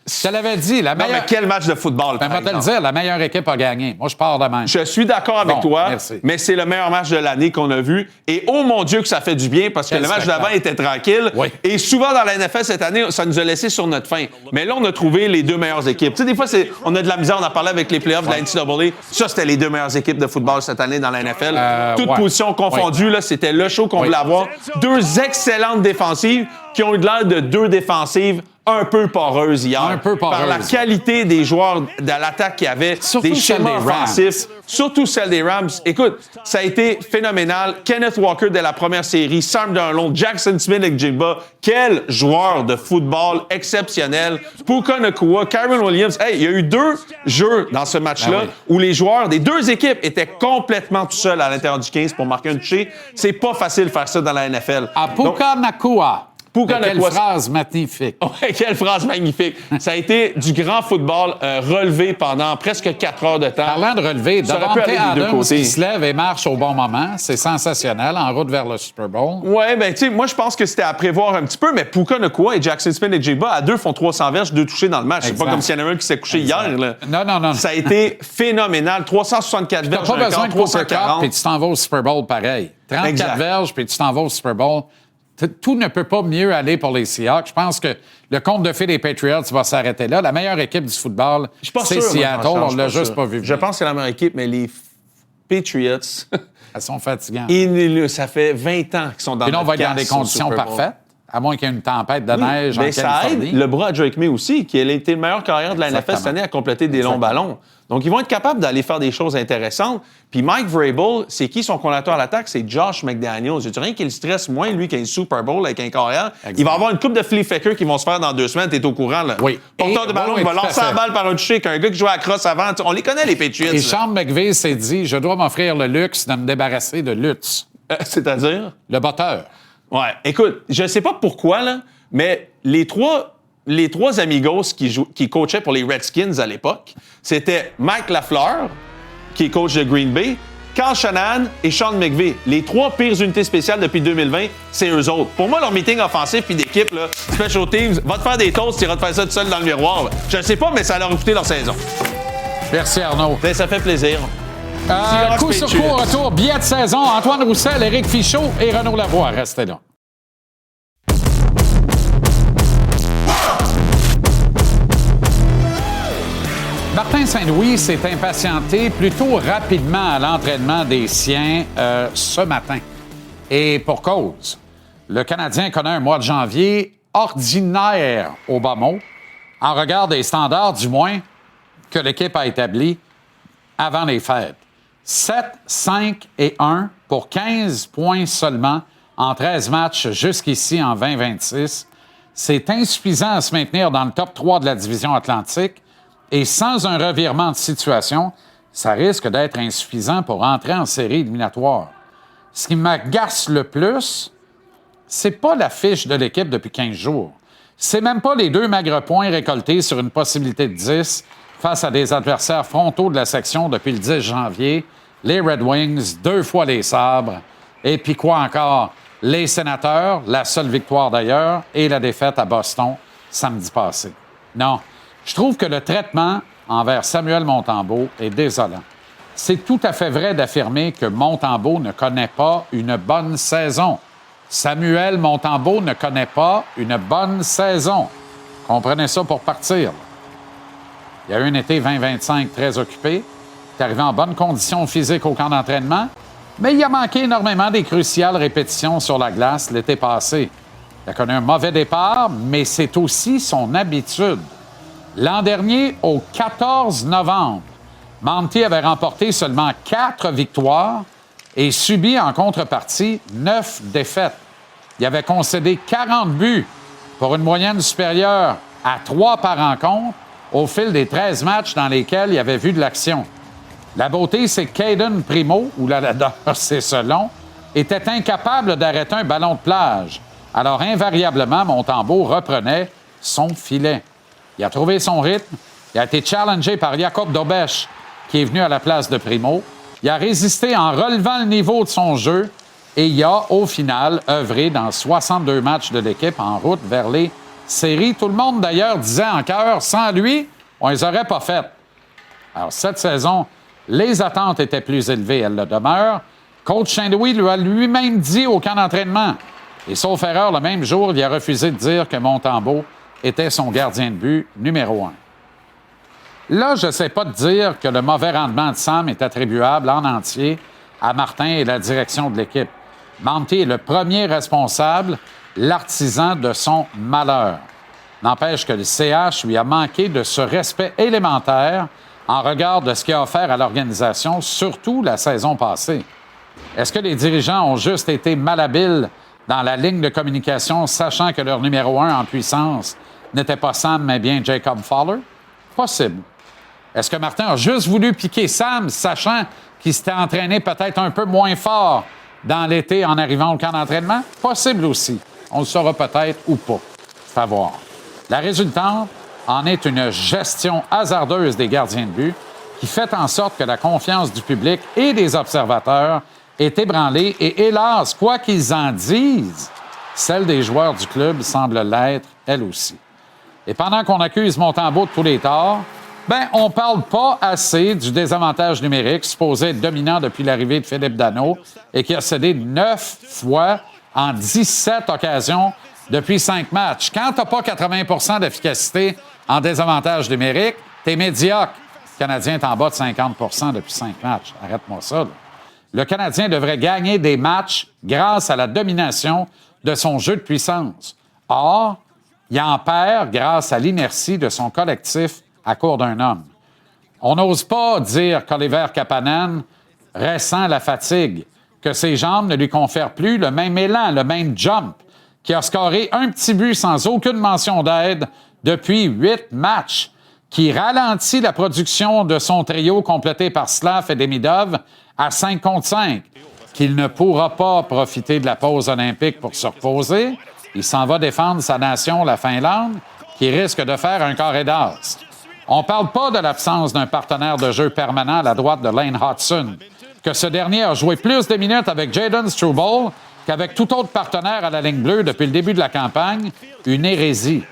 [SPEAKER 1] Je te l'avais dit, la
[SPEAKER 8] Non, mais
[SPEAKER 1] meilleure...
[SPEAKER 8] quel match de football,
[SPEAKER 1] Ben,
[SPEAKER 8] par
[SPEAKER 1] moi, te le
[SPEAKER 8] exemple.
[SPEAKER 1] dire, la meilleure équipe a gagné. Moi, je pars de même.
[SPEAKER 8] Je suis d'accord avec
[SPEAKER 1] Bon,
[SPEAKER 8] toi,
[SPEAKER 1] merci.
[SPEAKER 8] mais c'est le meilleur match de l'année qu'on a vu. Et oh mon Dieu que ça fait du bien parce que
[SPEAKER 1] Quel
[SPEAKER 8] le match
[SPEAKER 1] spectacle.
[SPEAKER 8] d'avant était tranquille.
[SPEAKER 1] Oui.
[SPEAKER 8] Et souvent dans la NFL cette année, ça nous a laissé sur notre faim. Mais là, on a trouvé les 2 meilleures équipes. Tu sais, des fois, on a de la misère. On en parlait avec les playoffs de la NCAA. Ça, c'était les 2 meilleures équipes de football cette année dans la NFL. Toutes
[SPEAKER 1] ouais.
[SPEAKER 8] positions confondues, là, c'était le show qu'on
[SPEAKER 1] Oui.
[SPEAKER 8] voulait avoir. 2 excellentes défensives qui ont eu de l'air de 2 défensives un peu poreuse hier.
[SPEAKER 1] Un peu poreuse.
[SPEAKER 8] Par la qualité des joueurs de l'attaque qu'il y avait,
[SPEAKER 1] Surtout
[SPEAKER 8] des
[SPEAKER 1] celle
[SPEAKER 8] schémas
[SPEAKER 1] des Rams.
[SPEAKER 8] offensifs, surtout celle des Rams. Écoute, ça a été phénoménal. Kenneth Walker dès la première série, Sam Darnold, Jackson Smith et Jigba. Quel joueur de football exceptionnel. Puka Nacua, Kyren Williams. Hey, il y a eu 2 jeux dans ce match-là où les joueurs des 2 équipes étaient complètement tout seuls à l'intérieur du 15 pour marquer un touché. C'est pas facile de faire ça dans la NFL.
[SPEAKER 1] À Puka Nacua.
[SPEAKER 8] Puka
[SPEAKER 1] Quelle
[SPEAKER 8] Nacua.
[SPEAKER 1] phrase magnifique.
[SPEAKER 8] Ouais, quelle phrase magnifique. Ça a été du grand football relevé pendant presque 4 heures de temps.
[SPEAKER 1] Parlant de relever,
[SPEAKER 8] Ça aurait
[SPEAKER 1] Davante
[SPEAKER 8] pu aller des deux
[SPEAKER 1] Adams
[SPEAKER 8] côtés.
[SPEAKER 1] qui se lève et marche au bon moment, c'est sensationnel, en route vers le Super Bowl.
[SPEAKER 8] Ouais, ben tu sais, moi je pense que c'était à prévoir un petit peu, mais Puka Nacua et Jackson Smith et Jigba, à 2 font 300 verges, 2 touchés dans le match. C'est
[SPEAKER 1] Exact.
[SPEAKER 8] pas comme s'il y en a un qui s'est couché hier. Là.
[SPEAKER 1] Non.
[SPEAKER 8] Ça a été phénoménal. 364
[SPEAKER 1] T'as
[SPEAKER 8] verges,
[SPEAKER 1] pas
[SPEAKER 8] un
[SPEAKER 1] besoin
[SPEAKER 8] quart,
[SPEAKER 1] de Cooper Cup,
[SPEAKER 8] 340.
[SPEAKER 1] puis tu t'en vas au Super Bowl pareil. 34
[SPEAKER 8] Exact.
[SPEAKER 1] verges, puis tu t'en vas au Super Bowl. Tout ne peut pas mieux aller pour les Seahawks. Je pense que le conte de fées des Patriots va s'arrêter là. La meilleure équipe du football,
[SPEAKER 8] Je suis pas
[SPEAKER 1] c'est
[SPEAKER 8] sûr, moi,
[SPEAKER 1] Seattle.
[SPEAKER 8] Jean-Charles,
[SPEAKER 1] On
[SPEAKER 8] je suis
[SPEAKER 1] l'a
[SPEAKER 8] pas
[SPEAKER 1] juste
[SPEAKER 8] sûr.
[SPEAKER 1] pas vu.
[SPEAKER 8] Je pense que c'est la meilleure équipe, mais les Patriots,
[SPEAKER 1] Elles sont fatigantes.
[SPEAKER 8] ça fait 20 ans qu'ils sont dans
[SPEAKER 1] Puis là, on
[SPEAKER 8] notre
[SPEAKER 1] va être dans
[SPEAKER 8] casse
[SPEAKER 1] des
[SPEAKER 8] au
[SPEAKER 1] conditions
[SPEAKER 8] Super Bowl.
[SPEAKER 1] parfaites, à moins qu'il y ait une tempête de neige en
[SPEAKER 8] Mais ça
[SPEAKER 1] Californie.
[SPEAKER 8] aide le bras à Drake May aussi, qui a été le meilleur carrière de la NFL
[SPEAKER 1] Exactement.
[SPEAKER 8] cette année à compléter des longs ballons. Donc, ils vont être capables d'aller faire des choses intéressantes. Puis Mike Vrabel, c'est qui son coordinateur à l'attaque? C'est Josh McDaniels. Je rien qu'il stresse moins, lui, qu'un Super Bowl avec un carrière.
[SPEAKER 1] Exact.
[SPEAKER 8] Il va avoir une coupe de flea flicker qui vont se faire dans 2 semaines. T'es au courant, là?
[SPEAKER 1] Oui.
[SPEAKER 8] Porteur de ballon,
[SPEAKER 1] oui,
[SPEAKER 8] il va
[SPEAKER 1] tout à
[SPEAKER 8] lancer la
[SPEAKER 1] fait.
[SPEAKER 8] balle par un toucher qu'un gars qui jouait à la crosse avant. On les connaît, les Patriots.
[SPEAKER 1] Et
[SPEAKER 8] là.
[SPEAKER 1] Sean McVay s'est dit, je dois m'offrir le luxe de me débarrasser de Lutz,
[SPEAKER 8] C'est-à-dire?
[SPEAKER 1] le batteur.
[SPEAKER 8] Ouais. Écoute, je sais pas pourquoi, là, mais les trois amigos qui coachaient pour les Redskins à l'époque, c'était Mike Lafleur, qui est coach de Green Bay, Carl Shanahan et Sean McVay. Les 3 pires unités spéciales depuis 2020, c'est eux autres. Pour moi, leur meeting offensif puis d'équipe, là, Special Teams, va te faire des toasts, tu iras te faire ça tout seul dans le miroir. Là. Je ne sais pas, mais ça leur a coûté leur saison.
[SPEAKER 1] Merci Arnaud.
[SPEAKER 8] Ben, ça fait plaisir. Seahawks
[SPEAKER 1] Coup sur coup,
[SPEAKER 8] Patriots.
[SPEAKER 1] retour, billet de saison. Antoine Roussel, Éric Fichaud et Renaud Lavoie. Restez là. Martin Saint-Louis s'est impatienté plutôt rapidement à l'entraînement des siens ce matin. Et pour cause, le Canadien connaît un mois de janvier ordinaire au bas mot, en regard des standards, du moins, que l'équipe a établis avant les fêtes. 7, 5 et 1 pour 15 points seulement en 13 matchs jusqu'ici en 2026. C'est insuffisant à se maintenir dans le top 3 de la division Atlantique et sans un revirement de situation, ça risque d'être insuffisant pour entrer en série éliminatoire. Ce qui m'agace le plus, c'est pas la fiche de l'équipe depuis 15 jours. C'est même pas les 2 maigres points récoltés sur une possibilité de 10 face à des adversaires frontaux de la section depuis le 10 janvier, les Red Wings, 2 fois les Sabres, et puis quoi encore? Les Sénateurs, la seule victoire d'ailleurs, et la défaite à Boston samedi passé. Non, je trouve que le traitement envers Samuel Montembeault est désolant. C'est tout à fait vrai d'affirmer que Montembeault ne connaît pas une bonne saison. Samuel Montembeault ne connaît pas une bonne saison. Comprenez ça pour partir. Il y a eu un été 2025 très occupé. Il est arrivé en bonne condition physique au camp d'entraînement, mais il a manqué énormément des cruciales répétitions sur la glace l'été passé. Il a connu un mauvais départ, mais c'est aussi son habitude. L'an dernier, au 14 novembre, Monty avait remporté seulement 4 victoires et subi en contrepartie 9 défaites. Il avait concédé 40 buts pour une moyenne supérieure à 3 par rencontre au fil des 13 matchs dans lesquels il avait vu de l'action. La beauté, c'est que Caden Primo, ou Lalador, c'est selon, était incapable d'arrêter un ballon de plage. Alors, invariablement, Montembeault reprenait son filet. Il a trouvé son rythme. Il a été challengé par Jacob Dobeš, qui est venu à la place de Primo. Il a résisté en relevant le niveau de son jeu et il a, au final, œuvré dans 62 matchs de l'équipe en route vers les séries. Tout le monde, d'ailleurs, disait en chœur, sans lui, on les aurait pas faites. Alors, cette saison, les attentes étaient plus élevées, elles le demeurent. Coach Saint-Louis lui a lui-même dit au camp d'entraînement. Et sauf erreur, le même jour, il a refusé de dire que Montembeault était son gardien de but numéro 1. Là, je ne sais pas te dire que le mauvais rendement de Sam est attribuable en entier à Martin et la direction de l'équipe. Monty est le premier responsable, l'artisan de son malheur. N'empêche que le CH lui a manqué de ce respect élémentaire en regard de ce qu'il a offert à l'organisation, surtout la saison passée. Est-ce que les dirigeants ont juste été malhabiles dans la ligne de communication, sachant que leur numéro 1 en puissance n'était pas Sam, mais bien Jacob Fowler? Possible. Est-ce que Martin a juste voulu piquer Sam, sachant qu'il s'était entraîné peut-être un peu moins fort dans l'été en arrivant au camp d'entraînement? Possible aussi. On le saura peut-être ou pas. C'est à voir. La résultante en est une gestion hasardeuse des gardiens de but qui fait en sorte que la confiance du public et des observateurs est ébranlée et, hélas, quoi qu'ils en disent, celle des joueurs du club semble l'être, elle aussi. Et pendant qu'on accuse Montembeault de tous les torts, on parle pas assez du désavantage numérique supposé être dominant depuis l'arrivée de Philippe Danault et qui a cédé 9 fois en 17 occasions depuis 5 matchs. Quand tu n'as pas 80 d'efficacité en désavantage numérique, tu es médiocre. Le Canadien est en bas de 50 depuis 5 matchs. Arrête-moi ça, là. Le Canadien devrait gagner des matchs grâce à la domination de son jeu de puissance. Or, il en perd grâce à l'inertie de son collectif à court d'un homme. On n'ose pas dire qu'Oliver Kapanen ressent la fatigue, que ses jambes ne lui confèrent plus le même élan, le même jump, qui a scoré un petit but sans aucune mention d'aide depuis 8 matchs, qui ralentit la production de son trio complété par Slav et Demidov à 5 contre 5, qu'il ne pourra pas profiter de la pause olympique pour se reposer. Il s'en va défendre sa nation, la Finlande, qui risque de faire un carré d'as. On ne parle pas de l'absence d'un partenaire de jeu permanent à la droite de Lane Hudson, que ce dernier a joué plus de minutes avec Jayden Struble qu'avec tout autre partenaire à la ligne bleue depuis le début de la campagne, une hérésie.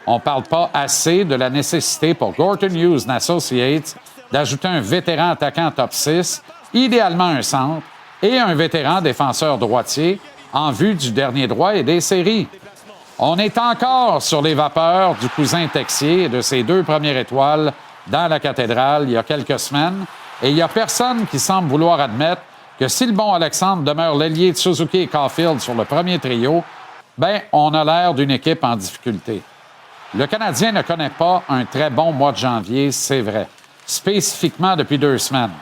[SPEAKER 1] On ne parle pas assez de la nécessité pour Gorton Hughes Associates d'ajouter un vétéran attaquant top 6, idéalement un centre, et un vétéran défenseur droitier en vue du dernier droit et des séries. On est encore sur les vapeurs du cousin Texier et de ses 2 premières étoiles dans la cathédrale il y a quelques semaines, et il n'y a personne qui semble vouloir admettre que si le bon Alexandre demeure l'ailier de Suzuki et Caulfield sur le premier trio, on a l'air d'une équipe en difficulté. Le Canadien ne connaît pas un très bon mois de janvier, c'est vrai, spécifiquement depuis 2 semaines.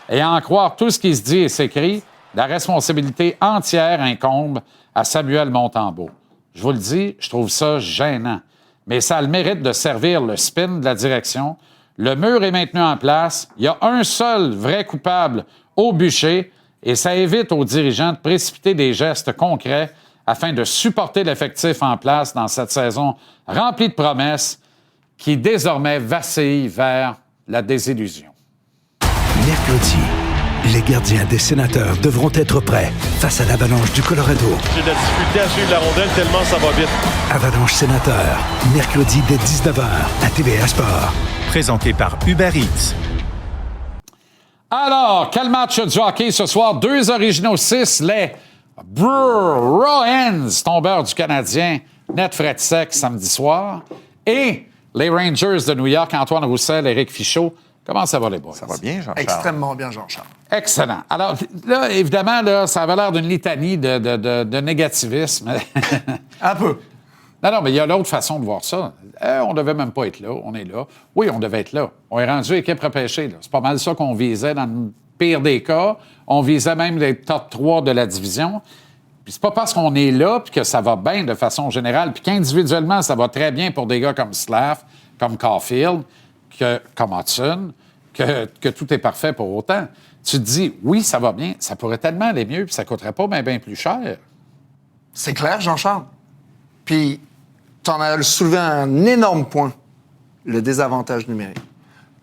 [SPEAKER 1] Et à en croire tout ce qui se dit et s'écrit, la responsabilité entière incombe à Samuel Montembeault. Je vous le dis, je trouve ça gênant. Mais ça a le mérite de servir le spin de la direction. Le mur est maintenu en place. Il y a un seul vrai coupable au bûcher et ça évite aux dirigeants de précipiter des gestes concrets afin de supporter l'effectif en place dans cette saison remplie de promesses qui désormais vacille vers la désillusion.
[SPEAKER 9] Mercredi, les gardiens des Sénateurs devront être prêts face à l'Avalanche du Colorado.
[SPEAKER 10] J'ai de la difficulté à suivre la rondelle tellement ça va vite.
[SPEAKER 9] Avalanche Sénateurs, mercredi dès 19h à TVA Sport.
[SPEAKER 11] Présenté par Uber Eats.
[SPEAKER 1] Alors, quel match du hockey ce soir? 2 originaux 6, les Bruins, tombeurs du Canadien, net frais de sec samedi soir. Et les Rangers de New York, Antoine Roussel, Éric Fichaud. Comment ça va, les boys?
[SPEAKER 8] Ça va bien, Jean-Charles?
[SPEAKER 5] Extrêmement bien, Jean-Charles.
[SPEAKER 1] Excellent. Alors, là, évidemment, là, ça avait l'air d'une litanie de négativisme.
[SPEAKER 5] Un peu.
[SPEAKER 1] Non, mais il y a l'autre façon de voir ça. On devait même pas être là. On est là. Oui, on devait être là. On est rendu équipe repêchée. Là. C'est pas mal ça qu'on visait dans le pire des cas. On visait même les top 3 de la division. Puis c'est pas parce qu'on est là puis que ça va bien de façon générale, puis qu'individuellement, ça va très bien pour des gars comme Slav, comme Caulfield, comme Hudson, que tout est parfait pour autant. Tu te dis, oui, ça va bien, ça pourrait tellement aller mieux, puis ça coûterait pas bien plus cher.
[SPEAKER 5] C'est clair, Jean-Charles. Puis, tu en as soulevé un énorme point, le désavantage numérique.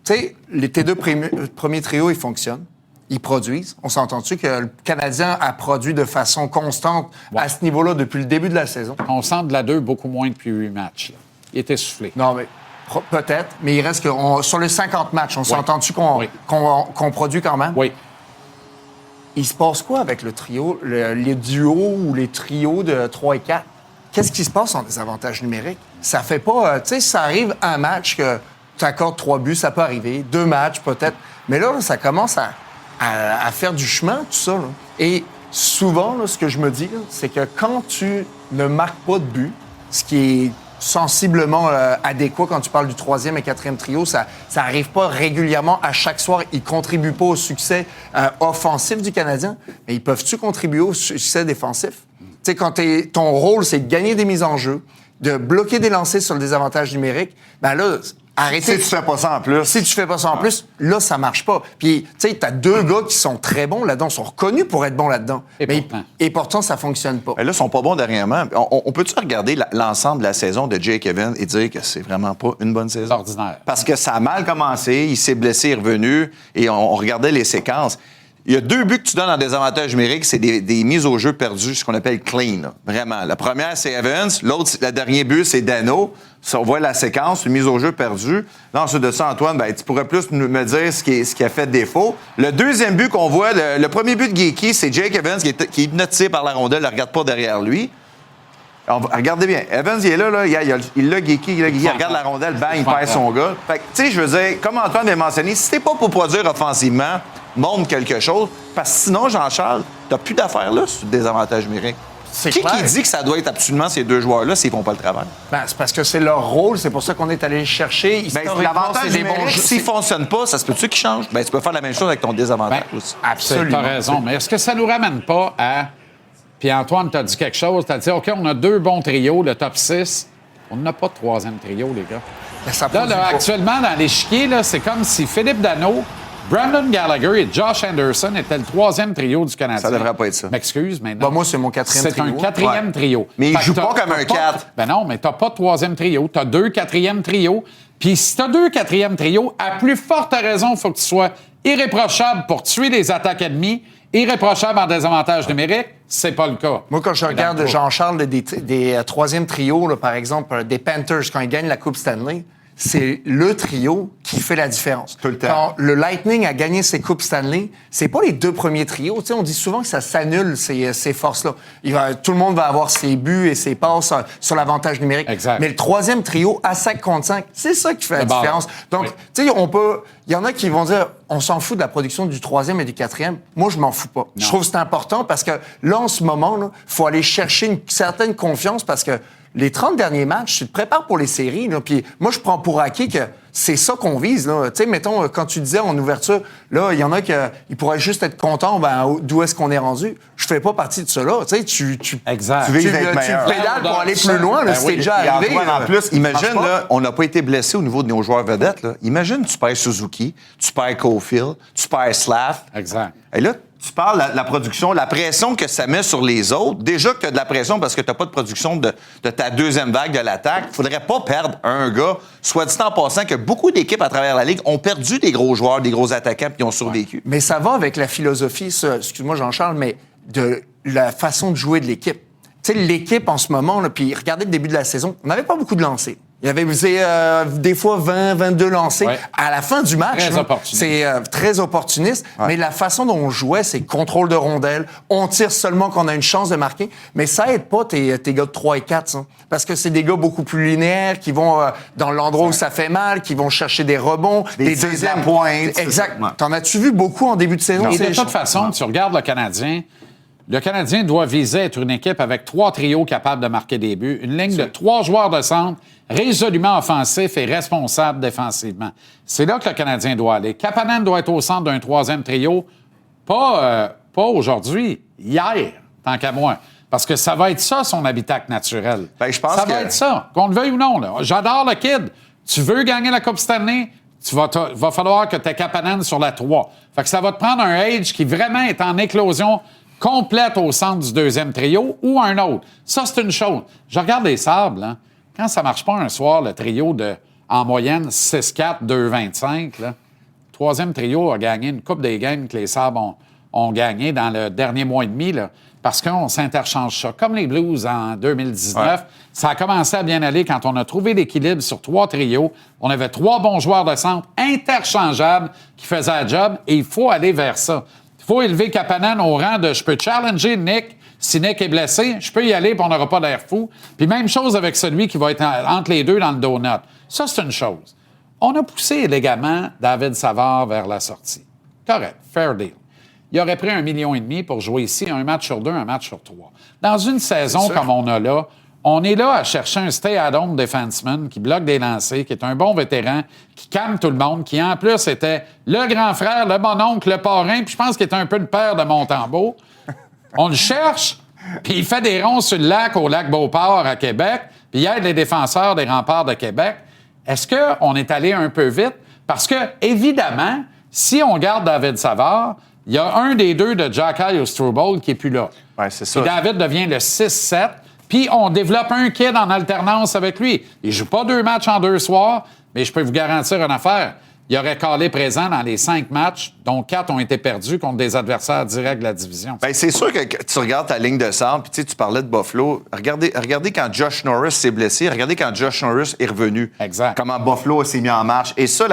[SPEAKER 5] Tu sais, tes 2 premiers trios, ils fonctionnent, ils produisent. On s'entend-tu que le Canadien a produit de façon constante à ce niveau-là depuis le début de la saison?
[SPEAKER 1] On sent de la 2 beaucoup moins depuis 8 matchs. Là. Il était soufflé.
[SPEAKER 5] Non, mais peut-être, mais il reste que sur les 50 matchs, on s'entend-tu qu'on produit quand même?
[SPEAKER 1] Oui.
[SPEAKER 5] Il se passe quoi avec le trio, les duos ou les trios de 3 et 4? Qu'est-ce qui se passe en désavantage numérique? Ça fait pas... tu sais, ça arrive un match que tu accordes 3 buts, ça peut arriver. 2 matchs, peut-être. Mais là, ça commence à faire du chemin, tout ça. Là. Et souvent, là, ce que je me dis, là, c'est que quand tu ne marques pas de but, ce qui est
[SPEAKER 12] sensiblement adéquat quand tu parles du 3e et 4e trio. Ça arrive pas régulièrement à chaque soir. Ils contribuent pas au succès offensif du Canadien, mais ils peuvent-tu contribuer au succès défensif? Tu sais, quand ton rôle, c'est de gagner des mises en jeu, de bloquer des lancers sur le désavantage numérique, ben là, arrêtez.
[SPEAKER 13] Si tu fais pas ça en plus.
[SPEAKER 12] Si tu fais pas ça en plus, là, ça marche pas. Puis, tu sais, t'as 2 gars qui sont très bons là-dedans, sont reconnus pour être bons là-dedans. Et pourtant, ça fonctionne pas.
[SPEAKER 13] Là, ils sont pas bons dernièrement. On peut-tu regarder l'ensemble de la saison de Jake Evans et dire que c'est vraiment pas une bonne saison?
[SPEAKER 1] Ordinaire.
[SPEAKER 13] Parce que ça a mal commencé, il s'est blessé, il est revenu, et on regardait les séquences. Il y a 2 buts que tu donnes en désavantage numérique, c'est des mises au jeu perdues, ce qu'on appelle clean, là. Vraiment. La première, c'est Evans. L'autre, le dernier but, c'est Dano. On voit la séquence, une mise au jeu perdue. Là, ensuite de ça, Antoine, tu pourrais plus me dire ce qui a fait défaut. Le deuxième but qu'on voit, le premier but de Geeky, c'est Jake Evans qui est hypnotisé par la rondelle, ne regarde pas derrière lui. Alors, regardez bien. Evans, il est là, il l'a Geeky, il regarde la rondelle, bang, il perd son gars. Fait que, tu sais, je veux dire, comme Antoine l'a mentionné, si t'es pas pour produire offensivement, montre quelque chose, parce que sinon, Jean-Charles, t'as plus d'affaires là sur le désavantage numérique. Qui dit que ça doit être absolument ces 2 joueurs-là s'ils font pas le travail?
[SPEAKER 12] C'est parce que c'est leur rôle, c'est pour ça qu'on est allé les chercher.
[SPEAKER 13] L'avantage numérique, s'ils ne fonctionnent pas, ça se peut-tu qu'ils changent? Tu peux faire la même chose avec ton désavantage aussi.
[SPEAKER 1] Absolument. Tu as raison, mais est-ce que ça nous ramène pas à... Puis Antoine, tu as dit quelque chose, tu as dit, OK, on a 2 bons trios, le top 6. On n'a pas de 3e trio, les gars. Là, actuellement, dans l'échiquier, c'est comme si Philippe Danault, Brandon Gallagher et Josh Anderson étaient le 3e trio du Canadien.
[SPEAKER 13] Ça devrait pas être ça.
[SPEAKER 1] M'excuse, mais non.
[SPEAKER 12] Moi, c'est mon 4e trio.
[SPEAKER 1] C'est un 4e trio.
[SPEAKER 13] Mais il joue pas comme un 4.
[SPEAKER 1] Ben non, mais t'as pas de 3e trio. T'as 2 4e trios. Puis si t'as 2 4e trios, à plus forte raison, il faut que tu sois irréprochable pour tuer les attaques ennemies, irréprochable en désavantage numérique. C'est pas le cas.
[SPEAKER 12] Moi, quand je regarde Jean-Charles des 3e trios, là, par exemple, des Panthers, quand ils gagnent la Coupe Stanley, c'est le trio qui fait la différence.
[SPEAKER 13] Tout le temps.
[SPEAKER 12] Quand le Lightning a gagné ses Coupes Stanley, c'est pas les 2 premiers trios. Tu sais, on dit souvent que ça s'annule, ces forces-là. Tout le monde va avoir ses buts et ses passes sur l'avantage numérique.
[SPEAKER 1] Exact.
[SPEAKER 12] Mais le 3e trio, à 5 contre 5, c'est ça qui fait la différence. Donc, tu sais, il y en a qui vont dire, on s'en fout de la production du 3e et du 4e. Moi, je m'en fous pas. Non. Je trouve que c'est important parce que là, en ce moment, il faut aller chercher une certaine confiance parce que les 30 derniers matchs, tu te prépares pour les séries. Puis moi, je prends pour acquis que c'est ça qu'on vise. Tu sais, mettons, quand tu disais en ouverture, là, il y en a qui pourraient juste être contents d'où est-ce qu'on est rendu. Je fais pas partie de cela. Tu sais, tu pédales pour aller plus loin. C'est déjà arrivé.
[SPEAKER 13] En plus, imagine, là, on n'a pas été blessé au niveau de nos joueurs vedettes. Là. Imagine, tu perds Suzuki, tu perds Caulfield, tu perds Slav.
[SPEAKER 1] Exact.
[SPEAKER 13] Et là, tu parles de la production, la pression que ça met sur les autres. Déjà que tu as de la pression parce que tu n'as pas de production de ta 2e vague de l'attaque. Il ne faudrait pas perdre un gars. Soit dit en passant que beaucoup d'équipes à travers la Ligue ont perdu des gros joueurs, des gros attaquants, puis ont survécu.
[SPEAKER 12] Mais ça va avec la philosophie, excuse-moi Jean-Charles, mais de la façon de jouer de l'équipe. Tu sais, l'équipe en ce moment, puis regardez le début de la saison, on n'avait pas beaucoup de lancers. Il y avait des fois 20, 22 lancers. Ouais. À la fin du match, c'est très opportuniste. Ouais. Mais la façon dont on jouait, c'est contrôle de rondelle. On tire seulement quand on a une chance de marquer. Mais ça aide pas tes gars de 3 et 4. Ça. Parce que c'est des gars beaucoup plus linéaires qui vont dans l'endroit où ça fait mal, qui vont chercher des rebonds, des deuxièmes pointes. Exact. Ouais. T'en as-tu vu beaucoup en début de saison?
[SPEAKER 1] Et de toute façon, tu regardes le Canadien. Le Canadien doit viser être une équipe avec 3 trios capables de marquer des buts, une ligne de 3 joueurs de centre résolument offensifs et responsables défensivement. C'est là que le Canadien doit aller. Kapanen doit être au centre d'un 3e trio, pas aujourd'hui, hier, tant qu'à moi. Parce que ça va être ça, son habitacle naturel.
[SPEAKER 13] Ben, je pense
[SPEAKER 1] ça va être ça, qu'on le veuille ou non. Là. J'adore le kid. Tu veux gagner la Coupe Stanley? Va falloir que tu aies Kapanen sur la 3. Fait que ça va te prendre un Age qui vraiment est en éclosion complète au centre du 2e trio ou un autre. Ça, c'est une chose. Je regarde les Sabres, là. Quand ça marche pas un soir, le trio de, en moyenne, 6-4, 2-25, là, 3e trio a gagné une coupe des games que les Sabres ont gagné dans le dernier mois et demi, là, parce qu'on s'interchange ça. Comme les Blues en 2019, ça a commencé à bien aller quand on a trouvé l'équilibre sur 3 trios. On avait 3 bons joueurs de centre interchangeables qui faisaient la job et il faut aller vers ça. Il faut élever Kapanen au rang de « je peux challenger Nick, si Nick est blessé, je peux y aller et on n'aura pas d'air fou ». Puis même chose avec celui qui va être entre les deux dans le donut. Ça, c'est une chose. On a poussé élégamment David Savard vers la sortie. Correct, fair deal. Il aurait pris 1,5 million pour jouer ici un match sur 2, un match sur 3. Dans une saison comme on a là, On est là à chercher un stay-at-home defenseman qui bloque des lancers, qui est un bon vétéran, qui calme tout le monde, qui en plus était le grand frère, le mononcle, le parrain, puis je pense qu'il était un peu le père de Montembeault. On le cherche, puis il fait des ronds sur le lac, au lac Beauport à Québec, puis il aide les défenseurs des Remparts de Québec. Est-ce qu'on est allé un peu vite? Parce que, évidemment, si on garde David Savard, il y a un des deux de Jacky Ostruble qui n'est plus là.
[SPEAKER 13] Ouais, c'est ça.
[SPEAKER 1] Et David devient le 6-7, puis on développe un kid en alternance avec lui. Il joue pas 2 matchs en 2 soirs, mais je peux vous garantir une affaire. Il aurait calé présent dans les 5 matchs, dont 4 ont été perdus contre des adversaires directs de la division.
[SPEAKER 13] Bien, c'est sûr que tu regardes ta ligne de centre, puis tu parlais de Buffalo. Regardez quand Josh Norris s'est blessé, regardez quand Josh Norris est revenu.
[SPEAKER 1] Exact.
[SPEAKER 13] Comment Buffalo s'est mis en marche. Et ça,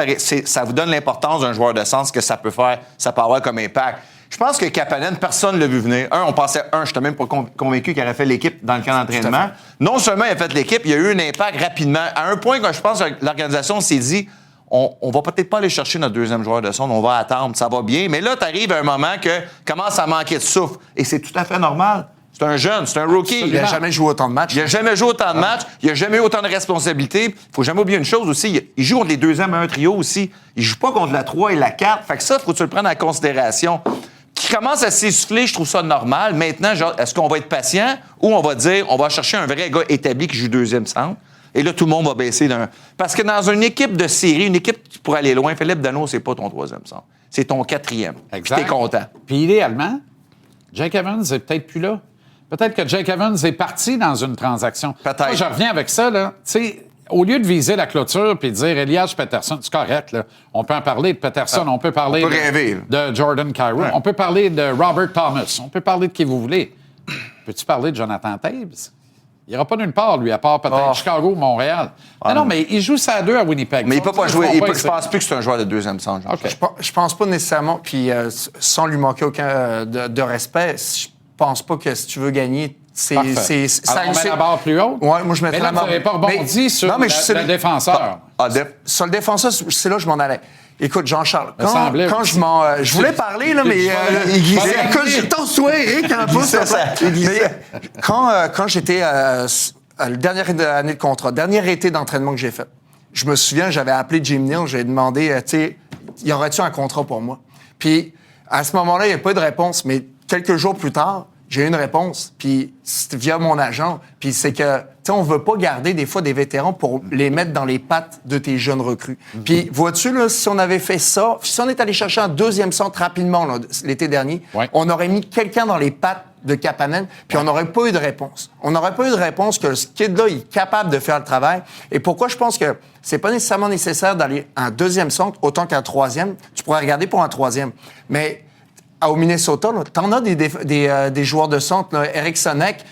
[SPEAKER 13] ça vous donne l'importance d'un joueur de centre, ce que ça peut faire, ça peut avoir comme impact. Je pense que Kapanen, personne ne l'a vu venir. Je n'étais même pas convaincu qu'il aurait fait l'équipe dans le camp d'entraînement. Non seulement il a fait l'équipe, il y a eu un impact rapidement. À un point que je pense que l'organisation s'est dit, on va peut-être pas aller chercher notre deuxième joueur de sonde, on va attendre, ça va bien. Mais là, tu arrives à un moment que commence à manquer de souffle. Et c'est tout à fait normal. C'est un jeune, c'est un rookie.
[SPEAKER 12] Il n'a jamais joué autant de matchs.
[SPEAKER 13] Il n'a jamais joué autant de matchs. Il n'a jamais eu autant de responsabilités. Il ne faut jamais oublier une chose aussi. Il joue contre les deuxièmes à un trio aussi. Il ne joue pas contre la 3 et la 4. Fait que ça, il faut que tu le prennes en considération. Qui commence à s'essouffler, je trouve ça normal. Maintenant, genre, est-ce qu'on va être patient ou on va dire, on va chercher un vrai gars établi qui joue deuxième centre? Et là, tout le monde va baisser d'un... Parce que dans une équipe de série, une équipe qui pourrait aller loin, Philippe Danault, c'est pas ton troisième centre. C'est ton quatrième.
[SPEAKER 1] Exact.
[SPEAKER 13] Puis t'es content.
[SPEAKER 1] Puis idéalement, Jake Evans est peut-être plus là. Peut-être que Jake Evans est parti dans une transaction.
[SPEAKER 13] Peut-être.
[SPEAKER 1] Moi, je reviens avec ça, là. Tu sais, au lieu de viser la clôture puis de dire Elias Pettersson, c'est correct, là. On peut en parler de Pettersson, on peut parler de Jordan Kyrou, on peut parler de Robert Thomas, on peut parler de qui vous voulez. Peux-tu parler de Jonathan Taves? Il n'ira pas nulle part, lui, à part peut-être Chicago ou Montréal. Non, mais il joue ça à 2 à Winnipeg.
[SPEAKER 13] Mais il ne peut pas jouer. Je pense plus que c'est un joueur de deuxième centre.
[SPEAKER 1] Okay.
[SPEAKER 12] Je pense pas nécessairement, puis sans lui manquer aucun de respect, je pense pas que si tu veux gagner,
[SPEAKER 1] Alors, on met la barre plus haute?
[SPEAKER 12] Oui, moi, je mettrais la barre.
[SPEAKER 1] Mais là, tu n'avais pas rebondi sur le défenseur.
[SPEAKER 12] Sur le défenseur, c'est là que je m'en allais. Écoute, Jean-Charles, quand je voulais parler, là, mais... Écoute, je t'en souviens, Eric, en plus. Quand j'étais à la dernière année de contrat, dernier été d'entraînement que j'ai fait, je me souviens, j'avais appelé Jim Neal, j'ai demandé, tu sais, y aurait-tu un contrat pour moi? Puis, à ce moment-là, il n'y a pas eu de réponse, mais quelques jours plus tard, j'ai eu une réponse, puis c'était via mon agent, puis c'est que, tu sais, on veut pas garder des fois des vétérans pour les mettre dans les pattes de tes jeunes recrues. Puis, vois-tu, là, si on avait fait ça, si on est allé chercher un deuxième centre rapidement, là, l'été dernier, on aurait mis quelqu'un dans les pattes de Kapanen, puis on n'aurait pas eu de réponse. On n'aurait pas eu de réponse que ce kid-là, il est capable de faire le travail. Et pourquoi je pense que c'est pas nécessairement nécessaire d'aller à un deuxième centre autant qu'un troisième. Tu pourrais regarder pour un troisième. Mais au Minnesota, t'en as des joueurs de centre. Là. Eric Sonek,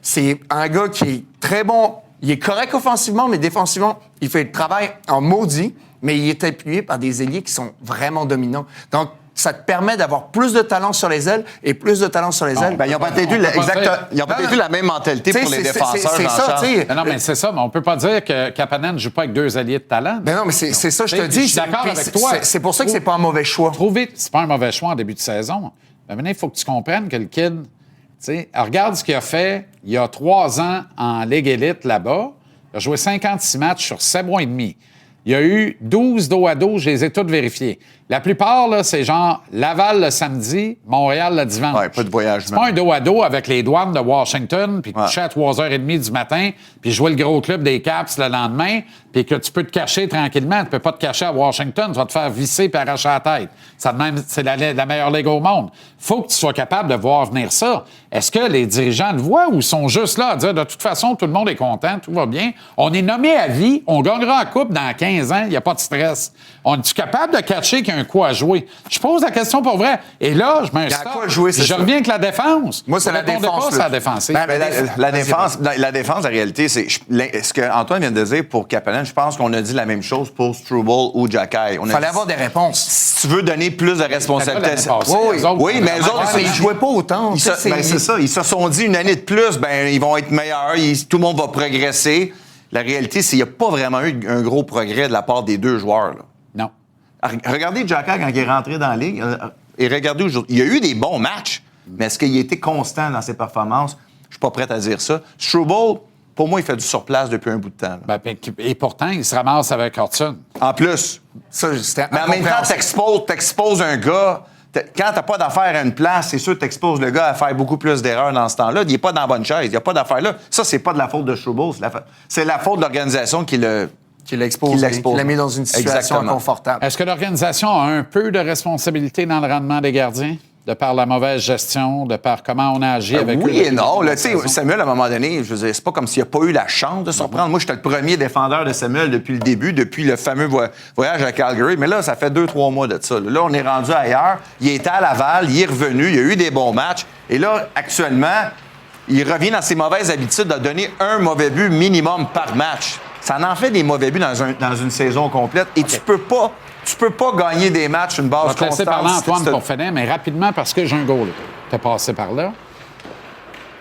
[SPEAKER 12] c'est un gars qui est très bon. Il est correct offensivement, mais défensivement, il fait le travail en maudit, mais il est appuyé par des ailiers qui sont vraiment dominants. Donc, ça te permet d'avoir plus de talent sur les ailes et plus de talent sur les ailes.
[SPEAKER 13] Ben, ils n'ont peut-être eu la même mentalité pour les défenseurs.
[SPEAKER 12] C'est ça, tu sais.
[SPEAKER 1] Non, mais c'est ça, mais on peut pas dire que Kapanen ne joue pas avec 2 alliés de talent.
[SPEAKER 12] Ben non, mais c'est ça, je te dis.
[SPEAKER 1] Je suis d'accord avec toi.
[SPEAKER 12] C'est pour ça que c'est pas un mauvais choix.
[SPEAKER 1] Trop vite, c'est pas un mauvais choix en début de saison. Mais maintenant, il faut que tu comprennes que le kid, tu sais, regarde ce qu'il a fait il y a 3 ans en Ligue élite là-bas. Il a joué 56 matchs sur 7 mois et demi. Il y a eu 12 dos à dos, je les ai toutes vérifiés. La plupart, là, c'est genre Laval le samedi, Montréal le dimanche.
[SPEAKER 13] Ouais, pas de voyage.
[SPEAKER 1] C'est pas un dos à dos avec les douanes de Washington, puis coucher à 3h30 du matin, puis jouer le gros club des Caps le lendemain, puis que tu peux te cacher tranquillement. Tu peux pas te cacher à Washington, tu vas te faire visser puis arracher la tête. Ça, même, c'est la meilleure ligue au monde. Faut que tu sois capable de voir venir ça. Est-ce que les dirigeants le voient ou sont juste là à dire de toute façon, tout le monde est content, tout va bien? On est nommé à vie, on gagnera la coupe dans 15 ans, il n'y a pas de stress. On est-tu capable de catcher qu'il y a un coup à jouer? Je pose la question pour vrai. Et là, je mets un stop. Je reviens avec la défense.
[SPEAKER 12] Moi, c'est la défense.
[SPEAKER 1] Pas, la défensive.
[SPEAKER 13] La défense, la réalité, c'est ce que Antoine vient de dire pour Kapanen. Je pense qu'on a dit la même chose pour Struble ou Jacky.
[SPEAKER 12] Il fallait avoir des réponses.
[SPEAKER 13] Si tu veux donner plus de responsabilités.
[SPEAKER 12] Oui, mais eux autres, ils jouaient pas autant.
[SPEAKER 13] C'est ça. Ils se sont dit une année de plus, ils vont être meilleurs, tout le monde va progresser. La réalité, c'est qu'il n'y a pas vraiment eu un gros progrès de la part des 2 joueurs. Là.
[SPEAKER 1] Non.
[SPEAKER 13] Regardez Jacky quand il est rentré dans la ligue. Et regardez aujourd'hui. Il y a eu des bons matchs, mais est-ce qu'il a été constant dans ses performances? Je suis pas prêt à dire ça. Struble, Pour moi, il fait du surplace depuis un bout de temps.
[SPEAKER 1] Et pourtant, il se ramasse avec Hudson.
[SPEAKER 13] En plus. Mais en même temps, t'exposes un gars. Quand t'as pas d'affaires à une place, c'est sûr que t'exposes le gars à faire beaucoup plus d'erreurs dans ce temps-là. Il est pas dans la bonne chaise. Il n'y a pas d'affaires là. Ça, c'est pas de la faute de Struble. C'est la faute de l'organisation qui l'a
[SPEAKER 12] exposé, qui l'a mis dans une situation inconfortable.
[SPEAKER 1] Est-ce que l'organisation a un peu de responsabilité dans le rendement des gardiens? De par la mauvaise gestion, de par comment on a agi avec eux?
[SPEAKER 13] Oui et non. Là, Samuel, à un moment donné, je veux dire, c'est pas comme s'il n'a pas eu la chance de se reprendre. Moi, j'étais le premier défendeur de Samuel depuis le début, depuis le fameux voyage à Calgary. Mais là, ça fait 2-3 mois de ça. Là, on est rendu ailleurs. Il était à Laval, il est revenu, il a eu des bons matchs. Et là, actuellement, il revient dans ses mauvaises habitudes de donner un mauvais but minimum par match. Ça en fait des mauvais buts dans une saison complète. Et tu peux pas gagner des matchs une base constante.
[SPEAKER 1] Je vais te laisser parler, Antoine, pour finir, mais rapidement, parce que j'ai un goal. Tu es passé par là.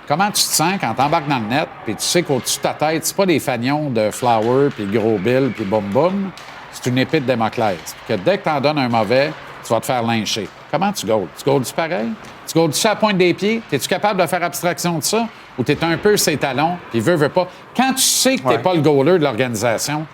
[SPEAKER 1] Comment tu te sens quand tu embarques dans le net puis tu sais qu'au-dessus de ta tête, c'est pas des fanions de Flower, puis Gros Bill, puis Boum Boum, c'est une épée de Démoclès. Que dès que tu en donnes un mauvais, tu vas te faire lyncher. Comment tu goals? Tu goals-tu pareil? Tu goals-tu à la pointe des pieds? Es-tu capable de faire abstraction de ça? Ou tu es un peu ses talons, puis veut pas? Quand tu sais que tu n'es pas le goaler de l'organisation,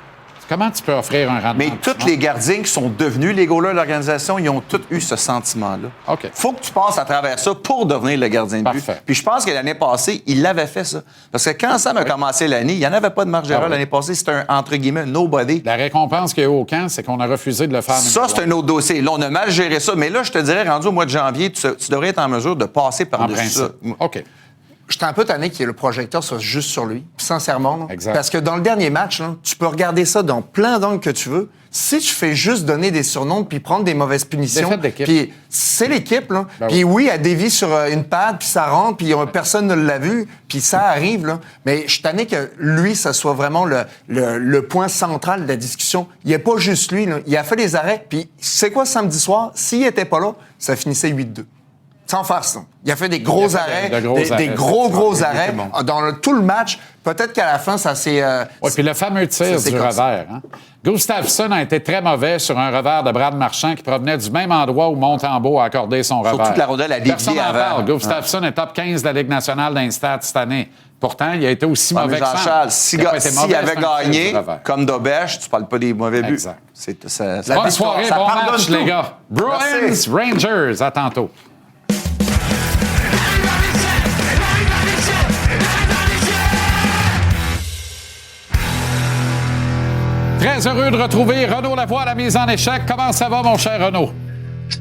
[SPEAKER 1] comment tu peux offrir un rendement?
[SPEAKER 13] Mais tous les gardiens qui sont devenus les goalers de l'organisation, ils ont tous eu ce sentiment-là.
[SPEAKER 1] OK.
[SPEAKER 13] Faut que tu passes à travers ça pour devenir le gardien de but. Puis je pense que l'année passée, il l'avait fait, ça. Parce que quand Sam a commencé l'année, il n'y en avait pas de marge d'erreur l'année passée. C'était un, entre guillemets, nobody.
[SPEAKER 1] La récompense qu'il y a eu au camp, c'est qu'on a refusé de le faire.
[SPEAKER 13] Ça, c'est un autre dossier. Là, on a mal géré ça. Mais là, je te dirais, rendu au mois de janvier, tu devrais être en mesure de passer par-dessus ça.
[SPEAKER 1] OK.
[SPEAKER 12] J'étais un peu tanné que le projecteur soit juste sur lui, sincèrement.
[SPEAKER 1] Exact.
[SPEAKER 12] Parce que dans le dernier match, là, tu peux regarder ça dans plein d'angles que tu veux. Si tu fais juste donner des surnoms puis prendre des mauvaises punitions, puis c'est l'équipe, là. Puis oui, elle dévie sur une patte, puis ça rentre, puis personne ne l'a vu, puis ça arrive, là. Mais je suis tanné que lui, ça soit vraiment le point central de la discussion. Il n'y a pas juste lui, là. Il a fait les arrêts, puis c'est quoi samedi soir? S'il n'était pas là, ça finissait 8-2. Sans farce, non. Il a fait des gros arrêts, des gros arrêts dans tout le match. Peut-être qu'à la fin, ça s'est...
[SPEAKER 1] Oui, puis le fameux tir du revers. Hein? Gustafsson a été très mauvais sur un revers de Brad Marchand qui provenait du même endroit où Montembeault a accordé son revers.
[SPEAKER 13] Surtout que la rondelle a dévié avant.
[SPEAKER 1] Gustafsson est top 15 de la Ligue nationale d'instats cette année. Pourtant, il a été aussi mauvais que ça.
[SPEAKER 13] Jean-Charles, s'il avait gagné, comme Dobèche, tu parles pas des mauvais buts.
[SPEAKER 1] Exact.
[SPEAKER 13] Bonne
[SPEAKER 1] soirée, bon match, les gars. Bruins, Rangers, à tantôt. Très heureux de retrouver Renaud Lavoie à la mise en échec. Comment ça va, mon cher Renaud?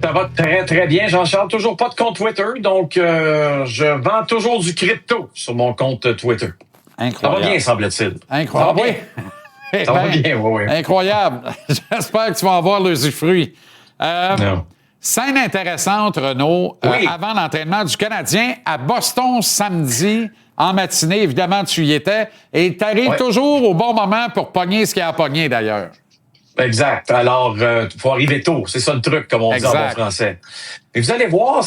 [SPEAKER 2] Ça va très, très bien, Jean-Charles. Toujours pas de compte Twitter, donc je vends toujours du crypto sur mon compte Twitter.
[SPEAKER 1] Incroyable.
[SPEAKER 2] Ça va bien, semble-t-il.
[SPEAKER 1] Incroyable.
[SPEAKER 2] Ça va bien, oui.
[SPEAKER 1] Incroyable. J'espère que tu vas avoir l'usufruit. Scène intéressante, Renaud, avant l'entraînement du Canadien à Boston samedi. En matinée, évidemment, tu y étais. Et tu arrives toujours au bon moment pour pogner ce qu'il y a à pogner, d'ailleurs.
[SPEAKER 2] Exact. Alors, il faut arriver tôt. C'est ça le truc, comme on dit en bon français. Et vous allez voir,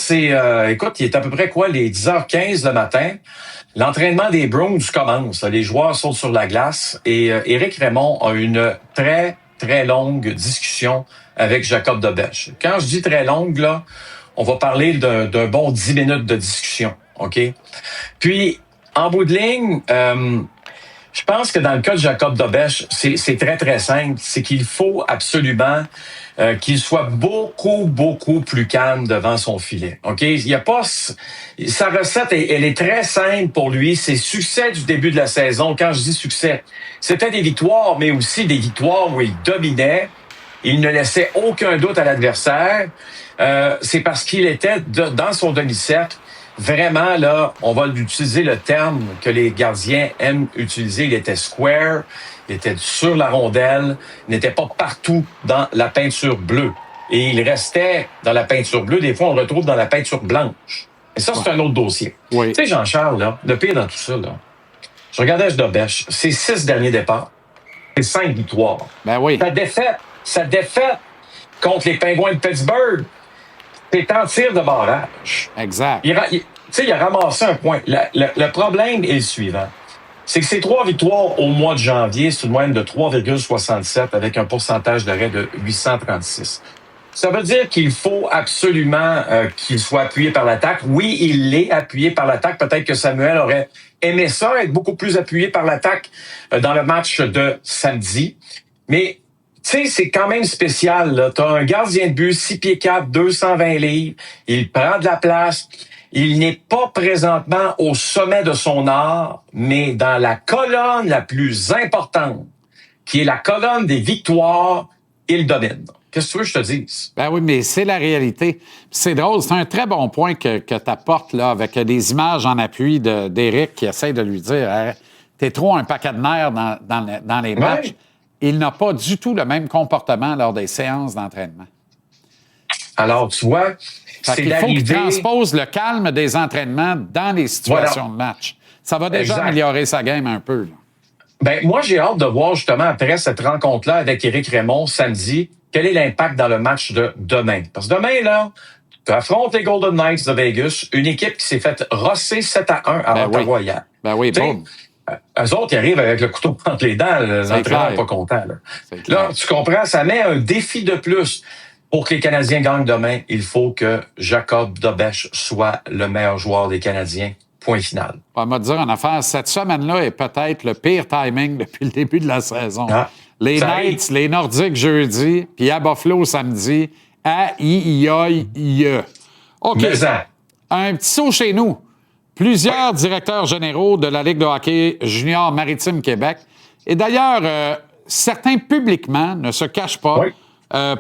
[SPEAKER 2] écoute, il est à peu près les 10h15 le matin. L'entraînement des Bruins commence. Les joueurs sautent sur la glace. Et Éric Raymond a une très, très longue discussion avec Jacob Dobèche. Quand je dis très longue, là, on va parler d'un bon 10 minutes de discussion. OK? Puis, en bout de ligne, je pense que dans le cas de Jacob Dobèche, c'est très, très simple. C'est qu'il faut absolument qu'il soit beaucoup, beaucoup plus calme devant son filet. OK? Il y a pas... Sa recette, elle est très simple pour lui. C'est succès du début de la saison. Quand je dis succès, c'était des victoires, mais aussi des victoires où il dominait. Il ne laissait aucun doute à l'adversaire. C'est parce qu'il était dans son demi-cercle. Vraiment, là, on va utiliser le terme que les gardiens aiment utiliser. Il était square, il était sur la rondelle, il n'était pas partout dans la peinture bleue. Et il restait dans la peinture bleue. Des fois, on le retrouve dans la peinture blanche. Et ça, c'est un autre dossier.
[SPEAKER 1] Oui.
[SPEAKER 2] Tu sais, Jean-Charles, là, le pire dans tout ça, là, je regardais Dobèche, ses 6 derniers départs, c'est 5 victoires.
[SPEAKER 1] Ben oui.
[SPEAKER 2] Sa défaite contre les Pingouins de Pittsburgh, c'est en tir de barrage.
[SPEAKER 1] Exact.
[SPEAKER 2] Il a ramassé un point. Le problème est le suivant. C'est que ces 3 victoires au mois de janvier, c'est une moyenne de 3,67 avec un pourcentage d'arrêt de 836. Ça veut dire qu'il faut absolument qu'il soit appuyé par l'attaque. Oui, il est appuyé par l'attaque. Peut-être que Samuel aurait aimé ça, être beaucoup plus appuyé par l'attaque dans le match de samedi. Mais, tu sais, c'est quand même spécial. Tu as un gardien de but, 6 pieds 4, 220 livres. Il prend de la place. Il n'est pas présentement au sommet de son art, mais dans la colonne la plus importante, qui est la colonne des victoires, il domine. Qu'est-ce que tu veux que je te dise?
[SPEAKER 1] Ben oui, mais c'est la réalité. C'est drôle, c'est un très bon point que tu apportes là, avec des images en appui d'Éric qui essaie de lui dire hey, « T'es trop un paquet de nerfs dans les matchs. Ouais. » Il n'a pas du tout le même comportement lors des séances d'entraînement.
[SPEAKER 2] Alors, tu vois, c'est
[SPEAKER 1] il faut qu'il transpose le calme des entraînements dans les situations de match. Ça va déjà améliorer sa game un peu. Là.
[SPEAKER 2] Ben, moi, j'ai hâte de voir justement après cette rencontre-là avec Éric Raymond samedi, quel est l'impact dans le match de demain. Parce que demain, là, tu affrontes les Golden Knights de Vegas, une équipe qui s'est faite rosser 7-1 à Ottawa hier.
[SPEAKER 1] Ben oui, bon.
[SPEAKER 2] Eux autres, ils arrivent avec le couteau entre les dents. L'entraîneur n'est pas content. Là, tu comprends, ça met un défi de plus. Pour que les Canadiens gagnent demain, il faut que Jacob Dobèche soit le meilleur joueur des Canadiens. Point final.
[SPEAKER 1] On va te dire une affaire. Cette semaine-là est peut-être le pire timing depuis le début de la saison. Ah, les Knights, les Nordiques jeudi, puis à Buffalo samedi, à I-I-I-I-E. OK. Un petit saut chez nous. Plusieurs directeurs généraux de la Ligue de hockey junior maritime Québec. Et d'ailleurs, certains publiquement ne se cachent pas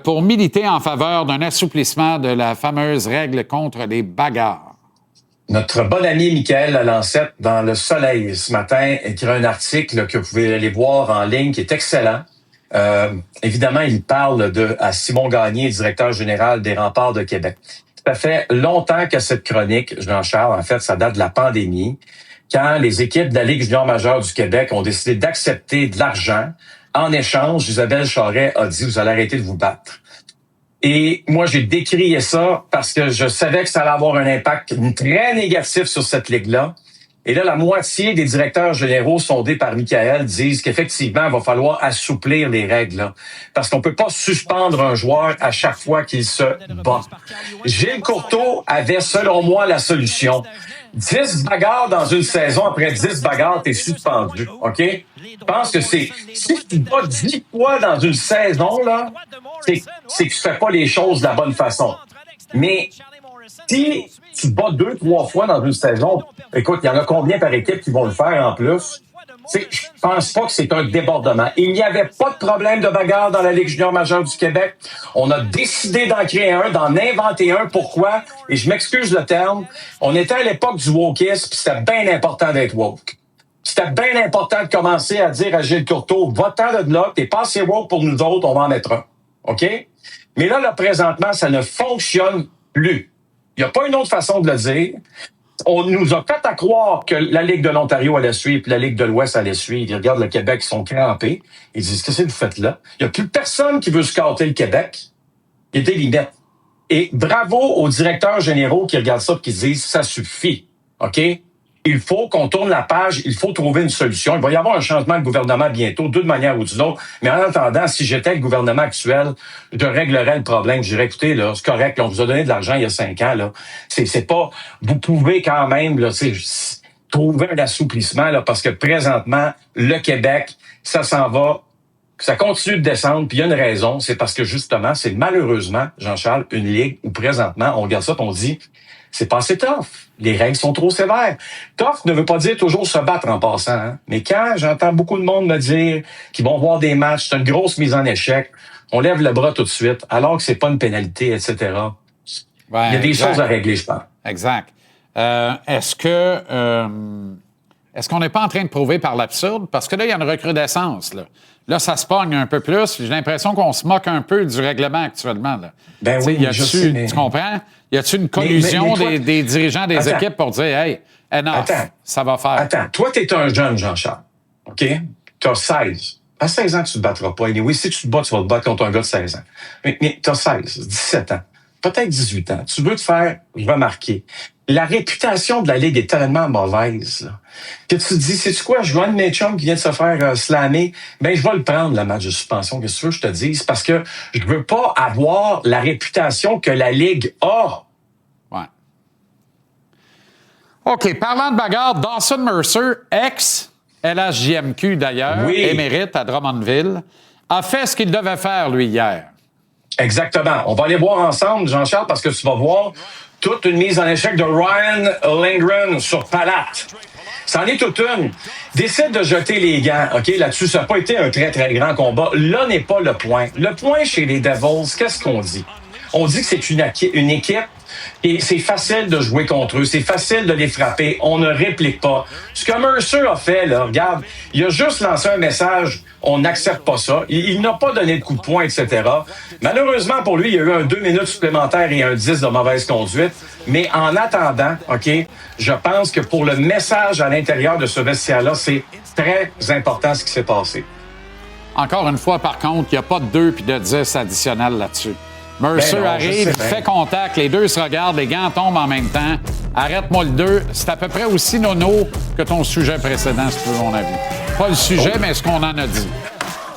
[SPEAKER 1] pour militer en faveur d'un assouplissement de la fameuse règle contre les bagarres.
[SPEAKER 2] Notre bon ami Michael Lancette, dans Le Soleil ce matin, écrit un article que vous pouvez aller voir en ligne qui est excellent. Évidemment, il parle à Simon Gagné, directeur général des Remparts de Québec. Ça fait longtemps que cette chronique, Jean-Charles, en fait, ça date de la pandémie, quand les équipes de la Ligue junior majeure du Québec ont décidé d'accepter de l'argent. En échange, Isabelle Charret a dit « Vous allez arrêter de vous battre ». Et moi, j'ai décrié ça parce que je savais que ça allait avoir un impact très négatif sur cette ligue-là. Et là, la moitié des directeurs généraux sondés par Michael disent qu'effectivement, il va falloir assouplir les règles. Là, parce qu'on peut pas suspendre un joueur à chaque fois qu'il se bat. Gilles Courteau avait, selon moi, la solution. 10 bagarres dans une saison, après 10 bagarres, t'es suspendu. OK? Je pense que si tu bats 10 fois dans une saison, là, c'est que tu fais pas les choses de la bonne façon. Mais si tu bats 2-3 fois dans une saison, écoute, il y en a combien par équipe qui vont le faire en plus? Je pense pas que c'est un débordement. Il n'y avait pas de problème de bagarre dans la Ligue junior majeure du Québec. On a décidé d'en créer un, d'en inventer un. Pourquoi? Et je m'excuse le terme. On était à l'époque du wokisme, puis c'était bien important d'être woke. C'était bien important de commencer à dire à Gilles Courteau, va-t'en de là, t'es pas assez woke pour nous autres, on va en mettre un. OK? Mais là, présentement, ça ne fonctionne plus. Il n'y a pas une autre façon de le dire. On nous a fait à croire que la Ligue de l'Ontario allait suivre, puis la Ligue de l'Ouest allait suivre. Ils regardent le Québec, ils sont crampés. Ils disent, qu'est-ce que vous faites là? Il n'y a plus personne qui veut scotter le Québec. Il y a des limites. Et bravo aux directeurs généraux qui regardent ça et qui disent, ça suffit. OK? Il faut qu'on tourne la page, il faut trouver une solution. Il va y avoir un changement de gouvernement bientôt, d'une manière ou d'une autre. Mais en attendant, si j'étais le gouvernement actuel, je réglerais le problème. Je dirais, écoutez, là, c'est correct, là, on vous a donné de l'argent il y a 5 ans, là. C'est pas, vous pouvez quand même, là, trouver un assouplissement, là, parce que présentement, le Québec, ça s'en va, ça continue de descendre, puis il y a une raison, c'est parce que justement, c'est malheureusement, Jean-Charles, une ligue où présentement, on regarde ça et on dit, c'est pas assez tough. Les règles sont trop sévères. Tough ne veut pas dire toujours se battre en passant. Hein? Mais quand j'entends beaucoup de monde me dire qu'ils vont voir des matchs, c'est une grosse mise en échec, on lève le bras tout de suite, alors que c'est pas une pénalité, etc. Il y a des choses à régler, je pense.
[SPEAKER 1] Exact. Est-ce qu'on n'est pas en train de prouver par l'absurde? Parce que là, il y a une recrudescence. Là, ça se pogne un peu plus. J'ai l'impression qu'on se moque un peu du règlement actuellement. Là.
[SPEAKER 2] Ben oui,
[SPEAKER 1] tu comprends? Y a-tu une collusion des dirigeants des équipes pour dire, hey, ça va faire?
[SPEAKER 2] Attends, toi, t'es un jeune, Jean-Charles. OK? T'as 16. À 16 ans, tu te battras pas. Oui, si tu te bats, tu vas te battre contre un gars de 16 ans. Mais t'as 16, 17 ans, peut-être 18 ans. Tu veux te faire remarquer. la réputation de la Ligue est tellement mauvaise, là, que tu te dis, sais-tu quoi, je vois un de mes chums qui vient de se faire slammer, ben je vais le prendre, le match de suspension, qu'est-ce que tu veux que je te dise, parce que je veux pas avoir la réputation que la Ligue a.
[SPEAKER 1] Ouais. OK, parlant de bagarre, Dawson Mercer, ex-LHJMQ d'ailleurs, émérite à Drummondville, a fait ce qu'il devait faire, lui, hier.
[SPEAKER 2] Exactement. On va aller voir ensemble, Jean-Charles, parce que tu vas voir toute une mise en échec de Ryan Lindgren sur Palat. C'en est toute une. Décide de jeter les gants, OK? Là-dessus, ça n'a pas été un très, très grand combat. Là n'est pas le point. Le point chez les Devils, qu'est-ce qu'on dit? On dit que c'est une équipe et c'est facile de jouer contre eux. C'est facile de les frapper. On ne réplique pas. Ce que Mercer a fait, là, regarde, il a juste lancé un message. On n'accepte pas ça. Il n'a pas donné de coup de poing, etc. Malheureusement pour lui, il y a eu un 2 minutes supplémentaires et un 10 de mauvaise conduite. Mais en attendant, OK, je pense que pour le message à l'intérieur de ce vestiaire-là, c'est très important ce qui s'est passé.
[SPEAKER 1] Encore une fois, par contre, il n'y a pas de 2 puis de 10 additionnels là-dessus. Mercer arrive, fait contact, les deux se regardent, les gants tombent en même temps. Arrête-moi le 2. C'est à peu près aussi nono que ton sujet précédent, si tu veux mon avis. Pas le sujet, mais ce qu'on en a dit.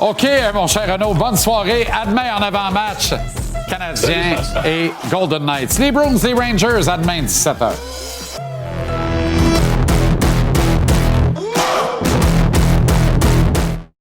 [SPEAKER 1] OK, mon cher Renaud, bonne soirée. À demain en avant-match. Canadiens et Golden Knights. Les Bruins, les Rangers, à demain, 17h.